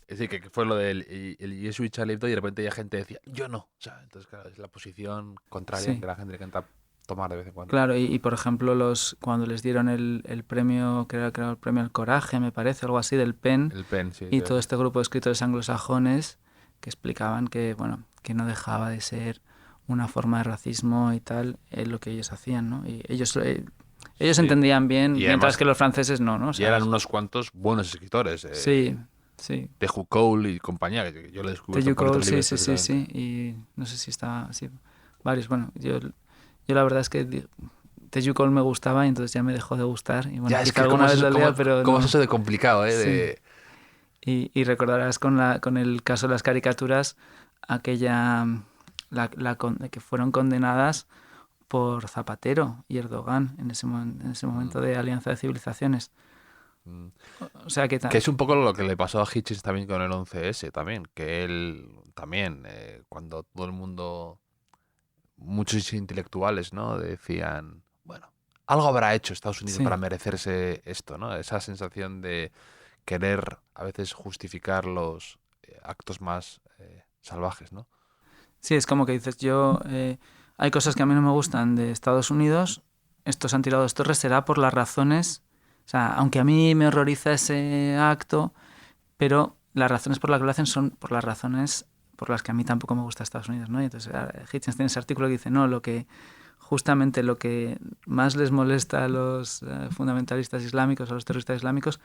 [SPEAKER 2] Es decir, que fue lo del el Jesús y Charlie Hebdo y de repente ya gente decía, yo no. O sea, entonces, claro, es la posición contraria
[SPEAKER 3] Sí.
[SPEAKER 2] que la gente le encanta tomar de vez en cuando.
[SPEAKER 3] Claro, y por ejemplo, cuando les dieron el premio, que era el premio al coraje, me parece, algo así, del PEN,
[SPEAKER 2] El PEN, sí.
[SPEAKER 3] y todo este grupo de escritores anglosajones que explicaban que, bueno, que no dejaba de ser una forma de racismo y tal, lo que ellos hacían, ¿no? Y ellos entendían bien,
[SPEAKER 2] y
[SPEAKER 3] mientras
[SPEAKER 2] además,
[SPEAKER 3] que los franceses no, ¿no? O sea,
[SPEAKER 2] y eran unos cuantos buenos escritores.
[SPEAKER 3] Sí, sí.
[SPEAKER 2] De Hugh Cole y compañía, que yo le descubrí
[SPEAKER 3] Teju
[SPEAKER 2] por
[SPEAKER 3] Cole,
[SPEAKER 2] otros libros.
[SPEAKER 3] sí. Y no sé si está... Sí, varios. Bueno, yo la verdad es que Teju Cole me gustaba y entonces ya me dejó de gustar. Y bueno,
[SPEAKER 2] Ya, es que
[SPEAKER 3] alguna vez lo lea, pero
[SPEAKER 2] ¿cómo
[SPEAKER 3] no.
[SPEAKER 2] es eso de complicado,
[SPEAKER 3] Sí. Y recordarás con el caso de las caricaturas, aquella... que fueron condenadas por Zapatero y Erdogan en ese momento de Alianza de Civilizaciones. O sea que
[SPEAKER 2] es un poco lo que le pasó a Hitchens también con el 11S también, que él también, cuando todo el mundo, muchos intelectuales, ¿no? Decían, bueno, algo habrá hecho Estados Unidos para merecerse esto, ¿no? Esa sensación de querer a veces justificar los actos más salvajes, ¿no?
[SPEAKER 3] Sí, es como que dices, hay cosas que a mí no me gustan de Estados Unidos, estos han tirado de Torres, será por las razones, o sea, aunque a mí me horroriza ese acto, pero las razones por las que lo hacen son por las razones por las que a mí tampoco me gusta Estados Unidos, ¿no? Y entonces Hitchens tiene ese artículo que dice, no, justamente lo que más les molesta a los fundamentalistas islámicos, a los terroristas islámicos,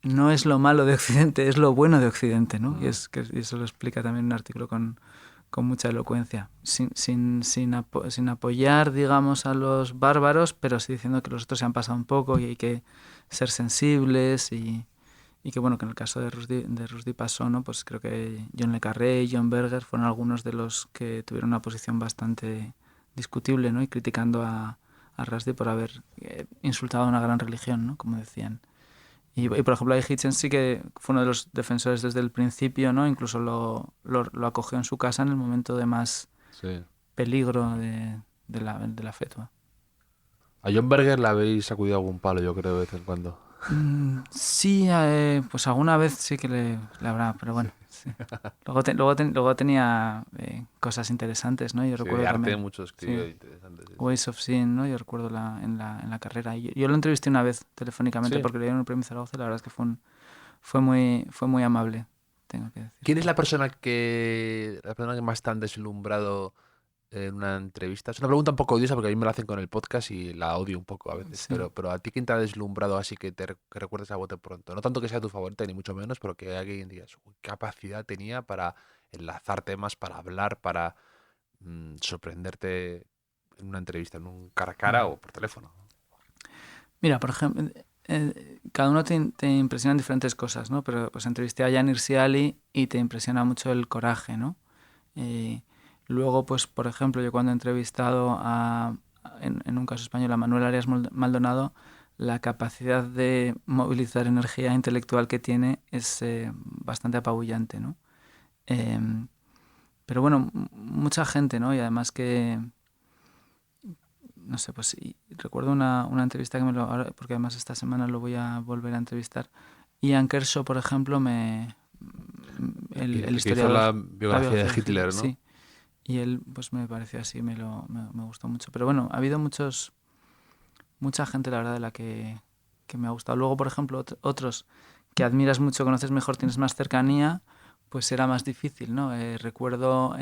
[SPEAKER 3] no es lo malo de Occidente, es lo bueno de Occidente, ¿no? Y eso lo explica también un artículo con mucha elocuencia, sin apoyar, digamos, a los bárbaros, pero sí diciendo que los otros se han pasado un poco y hay que ser sensibles y que, bueno, que en el caso de Rushdie pasó, ¿no? Pues creo que John le Carré y John Berger fueron algunos de los que tuvieron una posición bastante discutible, ¿no? Y criticando a a Rushdie por haber insultado a una gran religión, ¿no? Como decían. Y por ejemplo, Hitchens sí que fue uno de los defensores desde el principio, ¿no? Incluso lo acogió en su casa en el momento de más peligro de la fetua.
[SPEAKER 2] A John Berger le habéis sacudido algún palo, yo creo, de vez en cuando.
[SPEAKER 3] Sí, pues alguna vez sí que le habrá, pero bueno. Sí. Luego tenía cosas interesantes, ¿no? Yo recuerdo
[SPEAKER 2] de arte
[SPEAKER 3] también,
[SPEAKER 2] muchos escribió interesantes. Sí.
[SPEAKER 3] Ways of Seeing, ¿no? Yo recuerdo en la carrera. Yo lo entrevisté una vez telefónicamente porque le dieron el premio Zaragoza y la verdad es que fue muy amable, tengo que decir.
[SPEAKER 2] ¿Quién es la persona que más te han deslumbrado en una entrevista? Es una pregunta un poco odiosa porque a mí me la hacen con el podcast y la odio un poco a veces.
[SPEAKER 3] Sí.
[SPEAKER 2] Pero a ti, ¿quién te ha deslumbrado así que que recuerdes a bote pronto? No tanto que sea tu favorita, ni mucho menos, pero que alguien diga qué capacidad tenía para enlazar temas, para hablar, para sorprenderte en una entrevista, en un cara a cara o por teléfono.
[SPEAKER 3] Mira, por ejemplo, cada uno te impresiona en diferentes cosas, ¿no? Pero pues entrevisté a Jan Hirsi y te impresiona mucho el coraje, ¿no? Luego, pues, por ejemplo, yo cuando he entrevistado en un caso español a Manuel Arias Maldonado, la capacidad de movilizar energía intelectual que tiene es bastante apabullante, ¿no? Pero bueno, mucha gente, ¿no? Y además que, no sé, pues recuerdo una entrevista que porque además esta semana lo voy a volver a entrevistar. Ian Kershaw, por ejemplo, el historiador,
[SPEAKER 2] hizo la biografía de Hitler, ¿no?
[SPEAKER 3] Sí. Y él, pues me pareció así, me gustó mucho. Pero bueno, ha habido mucha gente, la verdad, de la que me ha gustado. Luego, por ejemplo, otros que admiras mucho, conoces mejor, tienes más cercanía, pues era más difícil, ¿no? Recuerdo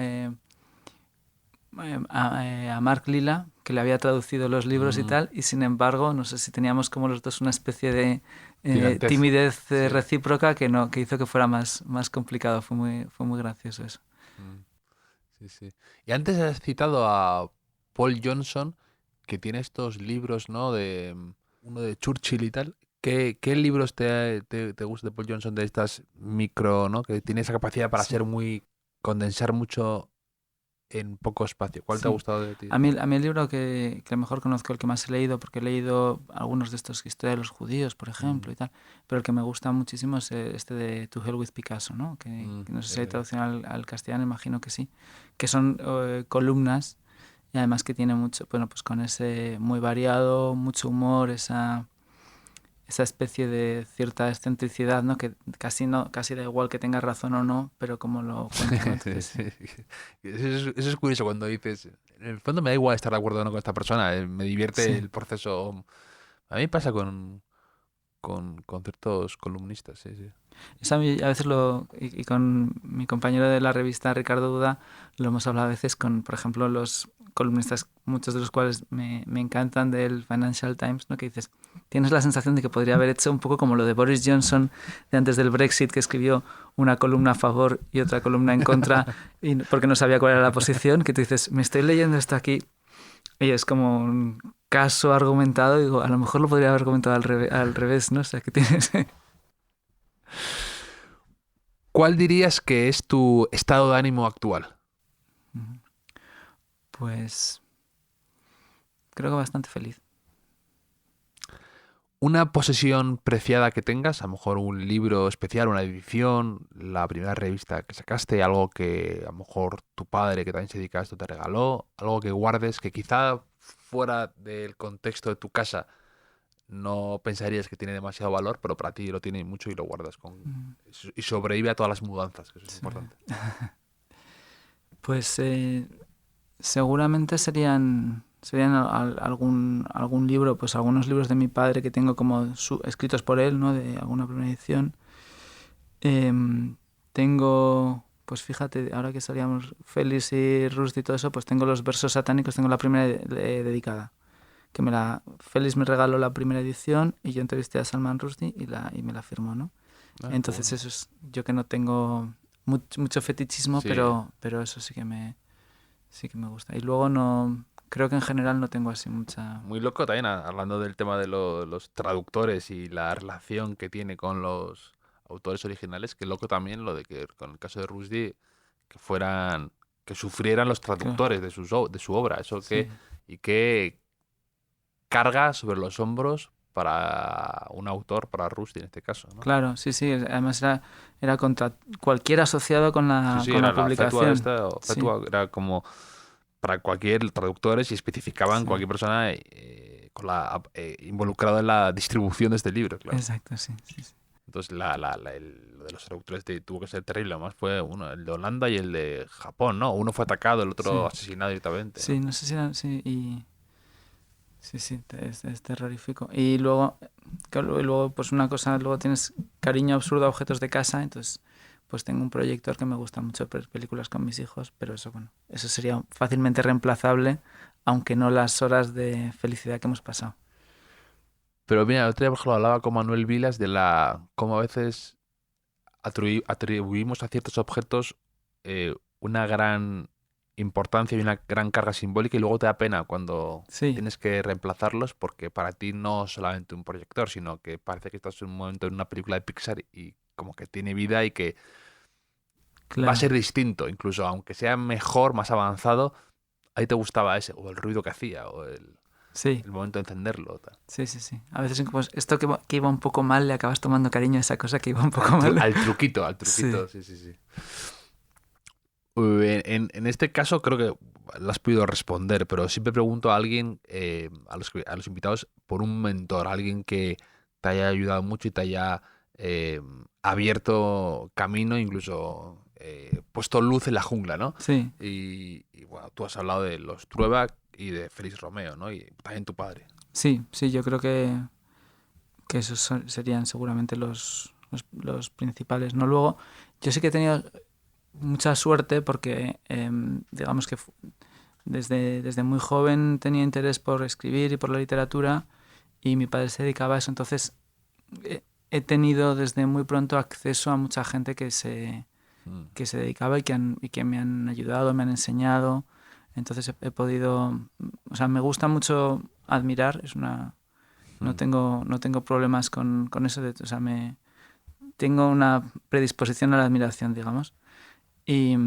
[SPEAKER 3] a Mark Lilla, que le había traducido los libros y tal, y sin embargo, no sé si teníamos como los dos una especie de timidez recíproca que hizo que fuera más complicado. Fue muy gracioso eso.
[SPEAKER 2] Sí. Y antes has citado a Paul Johnson, que tiene estos libros, ¿no? Uno de Churchill y tal. ¿Qué libros te gustan de Paul Johnson de estas micro, ¿no? Que tiene esa capacidad para condensar mucho en poco espacio? ¿Cuál te ha gustado de ti?
[SPEAKER 3] A mí el libro que mejor conozco, el que más he leído, porque he leído algunos de estos, Historia de los judíos, por ejemplo, y tal, pero el que me gusta muchísimo es este de To Hell with Picasso, ¿no? Que no sé si hay traducción al castellano, imagino que sí, que son columnas y además que tiene mucho, bueno, pues con ese muy variado, mucho humor, esa especie de cierta excentricidad, ¿no? Que casi da igual que tengas razón o no, pero como lo cuento.
[SPEAKER 2] Eso es curioso cuando dices, en el fondo me da igual estar de acuerdo o no con esta persona, me divierte el proceso. A mí me pasa con ciertos columnistas, sí.
[SPEAKER 3] Eso a mí a veces y con mi compañero de la revista Ricardo Duda lo hemos hablado a veces con, por ejemplo, los columnistas, muchos de los cuales me encantan, del Financial Times, ¿no? Que dices, tienes la sensación de que podría haber hecho un poco como lo de Boris Johnson de antes del Brexit, que escribió una columna a favor y otra columna en contra porque no sabía cuál era la posición, que tú dices, me estoy leyendo esto aquí y es como un caso argumentado y digo, a lo mejor lo podría haber comentado al revés, ¿no? O sea, que tienes...
[SPEAKER 2] ¿Cuál dirías que es tu estado de ánimo actual?
[SPEAKER 3] Pues creo que bastante feliz.
[SPEAKER 2] Una posesión preciada que tengas, a lo mejor un libro especial, una edición, la primera revista que sacaste, algo que a lo mejor tu padre, que también se dedica a esto, te regaló, algo que guardes, que quizá fuera del contexto de tu casa no pensarías que tiene demasiado valor, pero para ti lo tiene mucho y lo guardas y sobrevive a todas las mudanzas, que eso es importante.
[SPEAKER 3] Pues seguramente serían algún libro, pues algunos libros de mi padre que tengo como escritos por él, ¿no? De alguna primera edición. Tengo, pues fíjate, ahora que salíamos Félix y Rushdie y todo eso, pues tengo los versos satánicos, tengo la primera dedicada. Que Félix me regaló la primera edición y yo entrevisté a Salman Rushdie y me la firmó, ¿no? Entonces eso es, yo que no tengo mucho fetichismo, sí. pero eso sí que me gusta. Y luego creo que en general no tengo así mucha...
[SPEAKER 2] Muy loco también, hablando del tema de los traductores y la relación que tiene con los autores originales, que loco también lo de que con el caso de Rushdie que sufrieran los traductores, claro, de su obra, eso sí. Y que carga sobre los hombros para un autor, para Rushdie en este caso, ¿no?
[SPEAKER 3] Claro, sí, sí. Además era contra cualquier asociado con
[SPEAKER 2] Sí,
[SPEAKER 3] con
[SPEAKER 2] era
[SPEAKER 3] la publicación.
[SPEAKER 2] fetua era como para cualquier traductores y especificaban
[SPEAKER 3] Sí.
[SPEAKER 2] cualquier persona involucrada en la distribución de este libro, claro.
[SPEAKER 3] Exacto, sí, sí, sí.
[SPEAKER 2] Entonces lo de los traductores tuvo que ser terrible. Además fue el de Holanda y el de Japón, ¿no? Uno fue atacado, el otro
[SPEAKER 3] Sí.
[SPEAKER 2] asesinado directamente, ¿no?
[SPEAKER 3] Sí, no sé si era... Sí, sí, sí, es terrorífico. Y luego, claro, y luego, pues una cosa, luego tienes cariño absurdo a objetos de casa, entonces pues tengo un proyector que me gusta mucho ver películas con mis hijos, pero eso, bueno, eso sería fácilmente reemplazable, aunque no las horas de felicidad que hemos pasado.
[SPEAKER 2] Pero mira, el otro día, por ejemplo, hablaba con Manuel Vilas de cómo a veces atribuimos a ciertos objetos una gran importancia y una gran carga simbólica y luego te da pena cuando
[SPEAKER 3] Sí,
[SPEAKER 2] tienes que reemplazarlos porque para ti no es solamente un proyector, sino que parece que estás en un momento en una película de Pixar y como que tiene vida y que va a
[SPEAKER 3] claro.
[SPEAKER 2] ser distinto, incluso aunque sea mejor, más avanzado, ahí te gustaba ese, o el ruido que hacía, o
[SPEAKER 3] Sí,
[SPEAKER 2] el momento de encenderlo. Tal.
[SPEAKER 3] sí, sí, sí. A veces pues, esto que iba un poco mal, le acabas tomando cariño a esa cosa que iba un poco mal.
[SPEAKER 2] Al truquito,
[SPEAKER 3] Sí,
[SPEAKER 2] sí, sí, sí. En este caso creo que lo has podido responder, pero siempre pregunto a alguien, a los invitados, por un mentor, alguien que te haya ayudado mucho y te haya abierto camino, incluso puesto luz en la jungla, ¿no?
[SPEAKER 3] sí,
[SPEAKER 2] Y, bueno, tú has hablado de los Trueba y de Félix Romeo, ¿no? Y también tu padre.
[SPEAKER 3] sí, sí, yo creo que esos serían seguramente los principales, ¿no? Luego, yo sí que he tenido mucha suerte porque, digamos que desde muy joven tenía interés por escribir y por la literatura y mi padre se dedicaba a eso, entonces he tenido desde muy pronto acceso a mucha gente
[SPEAKER 2] Mm.
[SPEAKER 3] que se dedicaba y que me han ayudado, me han enseñado, entonces he podido, o sea, me gusta mucho admirar,
[SPEAKER 2] Mm.
[SPEAKER 3] no tengo problemas con eso, o sea, tengo una predisposición a la admiración, digamos. Y,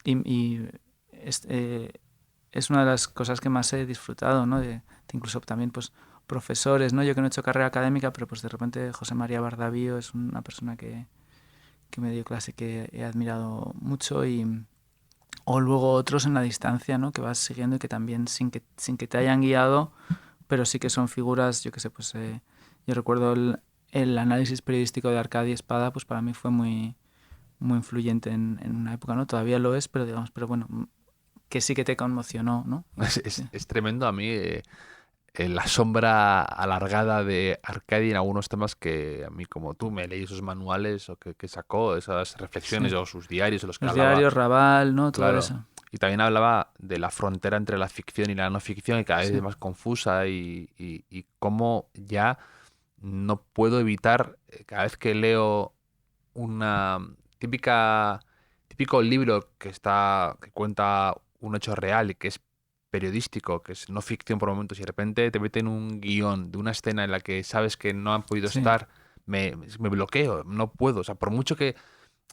[SPEAKER 3] y es una de las cosas que más he disfrutado, ¿no? De incluso también, pues, profesores, ¿no? Yo que no he hecho carrera académica, pero pues de repente José María Bardavío es una persona que me dio clase que he admirado mucho o luego otros en la distancia, ¿no? Que vas siguiendo y que también sin que te hayan guiado, pero sí que son figuras, yo qué sé, pues yo recuerdo el análisis periodístico de Arcadi Espada, pues para mí fue muy influyente en una época, ¿no? Todavía lo es, pero digamos, pero bueno, que sí que te conmocionó, ¿no? Sí,
[SPEAKER 2] Es tremendo a mí la sombra alargada de Arcadi en algunos temas que a mí, como tú, me leí esos manuales o que sacó, esas reflexiones
[SPEAKER 3] sí.
[SPEAKER 2] o sus diarios en los que
[SPEAKER 3] Los
[SPEAKER 2] hablaba.
[SPEAKER 3] diarios, Raval, ¿no? Todo
[SPEAKER 2] Claro.
[SPEAKER 3] eso.
[SPEAKER 2] Y también hablaba de la frontera entre la ficción y la no ficción, y cada vez
[SPEAKER 3] Sí,
[SPEAKER 2] es más confusa, y cómo ya no puedo evitar, cada vez que leo una típico libro que cuenta un hecho real y que es periodístico, que es no ficción por momentos, y de repente te meten un guión de una escena en la que sabes que no han podido
[SPEAKER 3] sí,
[SPEAKER 2] estar, me bloqueo, no puedo. O sea, por mucho que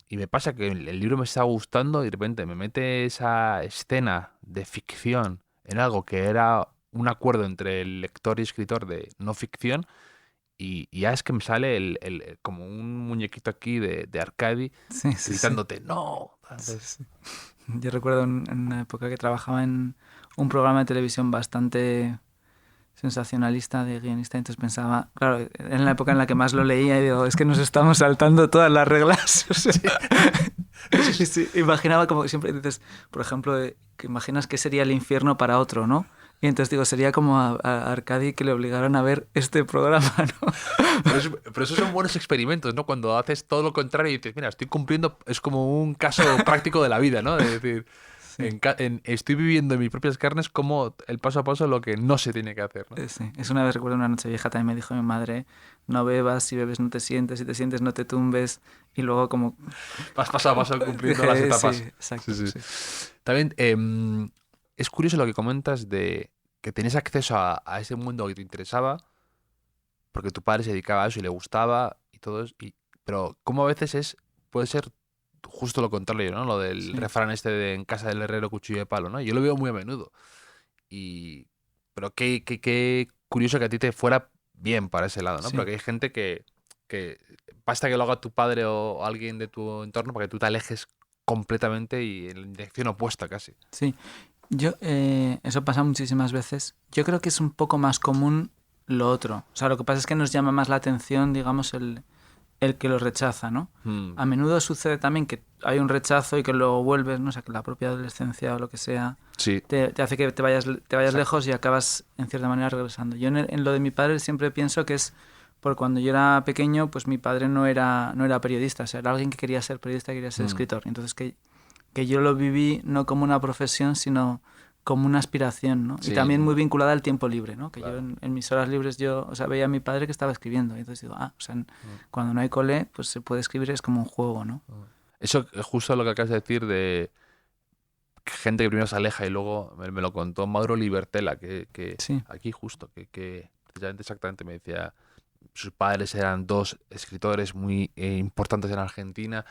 [SPEAKER 2] y me pasa que el libro me está gustando y de repente me mete esa escena de ficción en algo que era un acuerdo entre el lector y escritor de no ficción y ya es que me sale como un muñequito aquí de Arcadi
[SPEAKER 3] sí, sí, sí.
[SPEAKER 2] gritándote ¡No!
[SPEAKER 3] Sí,
[SPEAKER 2] ¿Sabes?
[SPEAKER 3] sí. Yo recuerdo en una época que trabajaba en un programa de televisión bastante sensacionalista de guionista, entonces pensaba, claro, en la época en la que más lo leía y digo, es que nos estamos saltando todas las reglas. O sea, sí, sí, imaginaba como siempre dices, por ejemplo, que imaginas que sería el infierno para otro, ¿no? Y entonces digo, sería como a Arcadi que le obligaran a ver este programa, ¿no?
[SPEAKER 2] Pero esos son buenos experimentos, ¿no? Cuando haces todo lo contrario y dices, mira, estoy cumpliendo, es como un caso práctico de la vida, ¿no? De decir,
[SPEAKER 3] Sí.
[SPEAKER 2] estoy viviendo en mis propias carnes como el paso a paso lo que no se tiene que hacer, ¿no?
[SPEAKER 3] Sí, es una vez recuerdo una noche vieja también me dijo mi madre, no bebas, si bebes no te sientes, si te sientes no te tumbes, y luego como
[SPEAKER 2] Vas paso a paso cumpliendo las
[SPEAKER 3] dije,
[SPEAKER 2] etapas.
[SPEAKER 3] sí, exacto,
[SPEAKER 2] Sí, sí.
[SPEAKER 3] sí.
[SPEAKER 2] También es curioso lo que comentas de que tenías acceso a ese mundo que te interesaba porque tu padre se dedicaba a eso y le gustaba y todo eso. Pero como a veces puede ser justo lo contrario, ¿no? Lo del
[SPEAKER 3] Sí.
[SPEAKER 2] refrán este de en casa del herrero cuchillo de palo, ¿no? Yo lo veo muy a menudo. Y, pero curioso que a ti te fuera bien para ese lado, ¿no?
[SPEAKER 3] Sí.
[SPEAKER 2] Porque hay gente que basta que lo haga tu padre o alguien de tu entorno para que tú te alejes completamente y en la dirección opuesta casi.
[SPEAKER 3] Sí, eso pasa muchísimas veces. Yo creo que es un poco más común lo otro. O sea, lo que pasa es que nos llama más la atención, digamos, el que lo rechaza, ¿no? A menudo sucede también que hay un rechazo y que luego vuelves, ¿no? O sea, que la propia adolescencia o lo que sea
[SPEAKER 2] Sí.
[SPEAKER 3] te hace que te vayas lejos y acabas, en cierta manera, regresando. Yo en lo de mi padre siempre pienso que es porque cuando yo era pequeño, pues mi padre no era periodista, o sea, era alguien que quería ser periodista, quería ser escritor. Entonces que yo lo viví no como una profesión, sino como una aspiración, ¿no?
[SPEAKER 2] Sí.
[SPEAKER 3] Y también muy vinculada al tiempo libre, ¿no? Que
[SPEAKER 2] Claro.
[SPEAKER 3] yo en mis horas libres o sea, veía a mi padre que estaba escribiendo. Y entonces digo, o sea, cuando no hay cole, pues se puede escribir, es como un juego, ¿no?
[SPEAKER 2] Eso es justo lo que acabas de decir de gente que primero se aleja y luego me lo contó Mauro Libertela, que
[SPEAKER 3] Sí.
[SPEAKER 2] aquí justo, que precisamente exactamente me decía, sus padres eran dos escritores muy importantes en Argentina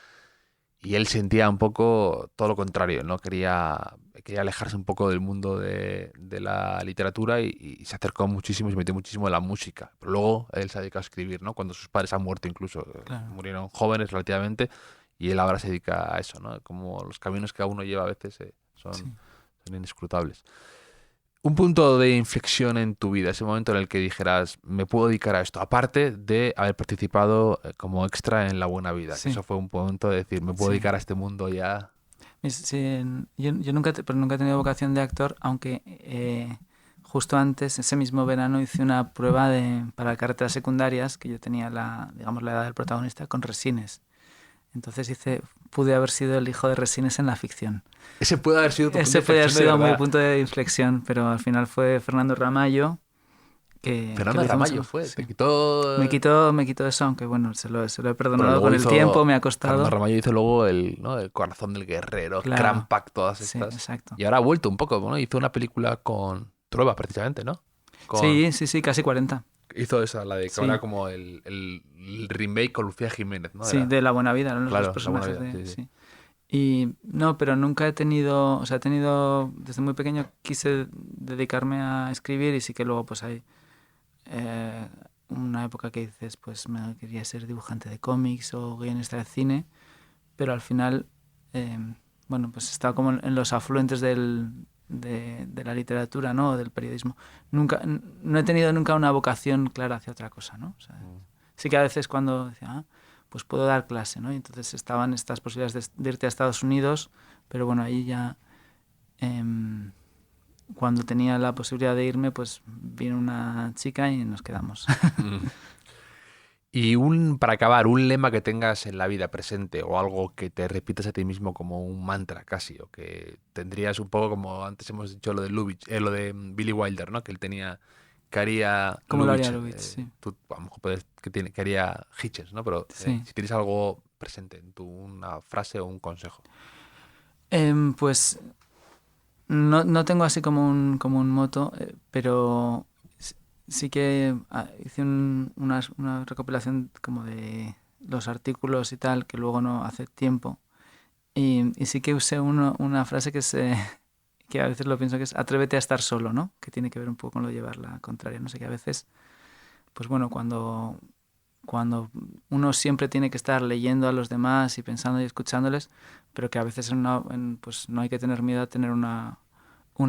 [SPEAKER 2] y él sentía un poco todo lo contrario, ¿no? Quería alejarse un poco del mundo de la literatura y se acercó muchísimo y se metió muchísimo en la música. Pero luego él se ha dedicado a escribir, ¿no? Cuando sus padres han muerto incluso,
[SPEAKER 3] Claro.
[SPEAKER 2] murieron jóvenes relativamente y él ahora se dedica a eso, ¿no? Como los caminos que uno lleva a veces son inescrutables. Un punto de inflexión en tu vida, ese momento en el que dijeras, me puedo dedicar a esto, aparte de haber participado como extra en La Buena Vida.
[SPEAKER 3] Sí.
[SPEAKER 2] Eso fue un punto de decir, me puedo
[SPEAKER 3] Sí.
[SPEAKER 2] dedicar a este mundo ya.
[SPEAKER 3] Sí, yo nunca, pero nunca he tenido vocación de actor, aunque justo antes, ese mismo verano, hice una prueba para carreteras secundarias, que yo tenía digamos, la edad del protagonista, con Resines. Entonces pude haber sido el hijo de Resines en la ficción.
[SPEAKER 2] Ese puede haber sido tu punto
[SPEAKER 3] Ese
[SPEAKER 2] de
[SPEAKER 3] puede haber
[SPEAKER 2] inflexión, de
[SPEAKER 3] sido mi
[SPEAKER 2] verdad.
[SPEAKER 3] punto de inflexión, pero al final fue Fernando Ramallo.
[SPEAKER 2] Fernando
[SPEAKER 3] lo hizo
[SPEAKER 2] Ramallo
[SPEAKER 3] mucho.
[SPEAKER 2] fue,
[SPEAKER 3] Sí.
[SPEAKER 2] te quitó...
[SPEAKER 3] Me quitó eso, aunque bueno, se lo he
[SPEAKER 2] Pero
[SPEAKER 3] perdonado
[SPEAKER 2] luego
[SPEAKER 3] con el tiempo, me ha costado.
[SPEAKER 2] Fernando Ramallo hizo luego el Corazón del Guerrero,
[SPEAKER 3] Claro.
[SPEAKER 2] Cranpack, todas
[SPEAKER 3] Sí,
[SPEAKER 2] estas.
[SPEAKER 3] exacto.
[SPEAKER 2] Y ahora ha vuelto un poco, ¿no? Hizo una película con Trueba, precisamente, ¿no?
[SPEAKER 3] Sí, casi 40.
[SPEAKER 2] Hizo esa, la de que
[SPEAKER 3] Sí.
[SPEAKER 2] ahora como el remake con Lucía Jiménez, ¿no?
[SPEAKER 3] Sí,
[SPEAKER 2] Era-
[SPEAKER 3] de La Buena Vida, eran los
[SPEAKER 2] Claro,
[SPEAKER 3] dos
[SPEAKER 2] La Buena
[SPEAKER 3] personajes
[SPEAKER 2] Vida, sí, sí.
[SPEAKER 3] sí. Y no, pero nunca he tenido, o sea, desde muy pequeño quise dedicarme a escribir y sí que luego pues hay una época que dices, pues me quería ser dibujante de cómics o guionista de cine, pero al final, bueno, pues estaba como en los afluentes de la literatura, ¿no? O del periodismo. No he tenido nunca una vocación clara hacia otra cosa, ¿no? O sea, sí que a veces cuando decía, pues puedo dar clase, ¿no? Y entonces estaban estas posibilidades de irte a Estados Unidos, pero bueno, ahí ya, cuando tenía la posibilidad de irme, pues vino una chica y nos quedamos.
[SPEAKER 2] Y para acabar, un lema que tengas en la vida presente o algo que te repitas a ti mismo como un mantra casi, o que tendrías un poco como antes hemos dicho lo de lo de Billy Wilder, ¿no? Que él tenía, que haría
[SPEAKER 3] ¿Cómo lo
[SPEAKER 2] Lubitsch,
[SPEAKER 3] haría Lubitsch? Sí.
[SPEAKER 2] tú a lo mejor puedes que haría Hitchens, ¿no? Pero
[SPEAKER 3] Sí.
[SPEAKER 2] si tienes algo presente en una frase o un consejo.
[SPEAKER 3] Pues no tengo así como un moto, pero sí que hice una recopilación como de los artículos y tal, que luego no hace tiempo. Y sí que usé una frase que a veces lo pienso que es atrévete a estar solo, ¿no? Que tiene que ver un poco con lo de llevar la contraria. No sé, que a veces, pues bueno, cuando uno siempre tiene que estar leyendo a los demás y pensando y escuchándoles, pero que a veces pues no hay que tener miedo a tener una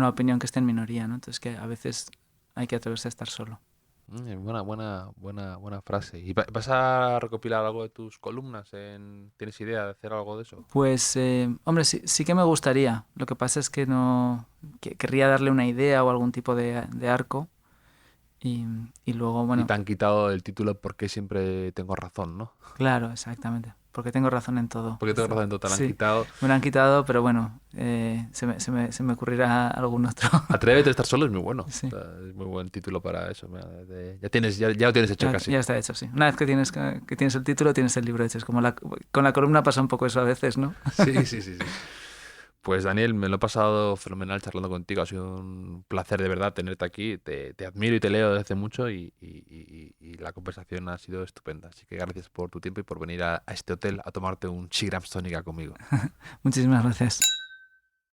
[SPEAKER 3] opinión que esté en minoría, ¿no? Entonces que a veces hay que atreverse a estar solo.
[SPEAKER 2] Buena frase. ¿Y vas a recopilar algo de tus columnas? ¿Tienes idea de hacer algo de eso?
[SPEAKER 3] Pues, hombre, sí que me gustaría. Lo que pasa es que querría darle una idea o algún tipo de arco. Y luego,
[SPEAKER 2] Y
[SPEAKER 3] bueno,
[SPEAKER 2] te han quitado el título porque siempre tengo razón, ¿no?
[SPEAKER 3] claro, exactamente. Porque tengo razón en todo.
[SPEAKER 2] Porque tengo razón, te lo han
[SPEAKER 3] Sí,
[SPEAKER 2] quitado.
[SPEAKER 3] me lo han quitado, pero bueno, se me ocurrirá algún otro.
[SPEAKER 2] Atrévete a estar solo es muy bueno.
[SPEAKER 3] Sí.
[SPEAKER 2] O sea, es muy buen título para eso. Ya lo tienes hecho casi.
[SPEAKER 3] Ya está hecho, sí. Una vez que tienes el título, tienes el libro hecho. Es como con la columna pasa un poco eso a veces, ¿no?
[SPEAKER 2] Sí. Pues Daniel, me lo he pasado fenomenal charlando contigo. Ha sido un placer de verdad tenerte aquí. Te admiro y te leo desde hace mucho y la conversación ha sido estupenda. Así que gracias por tu tiempo y por venir a este hotel a tomarte un Seagram's Tónica conmigo.
[SPEAKER 3] Muchísimas gracias.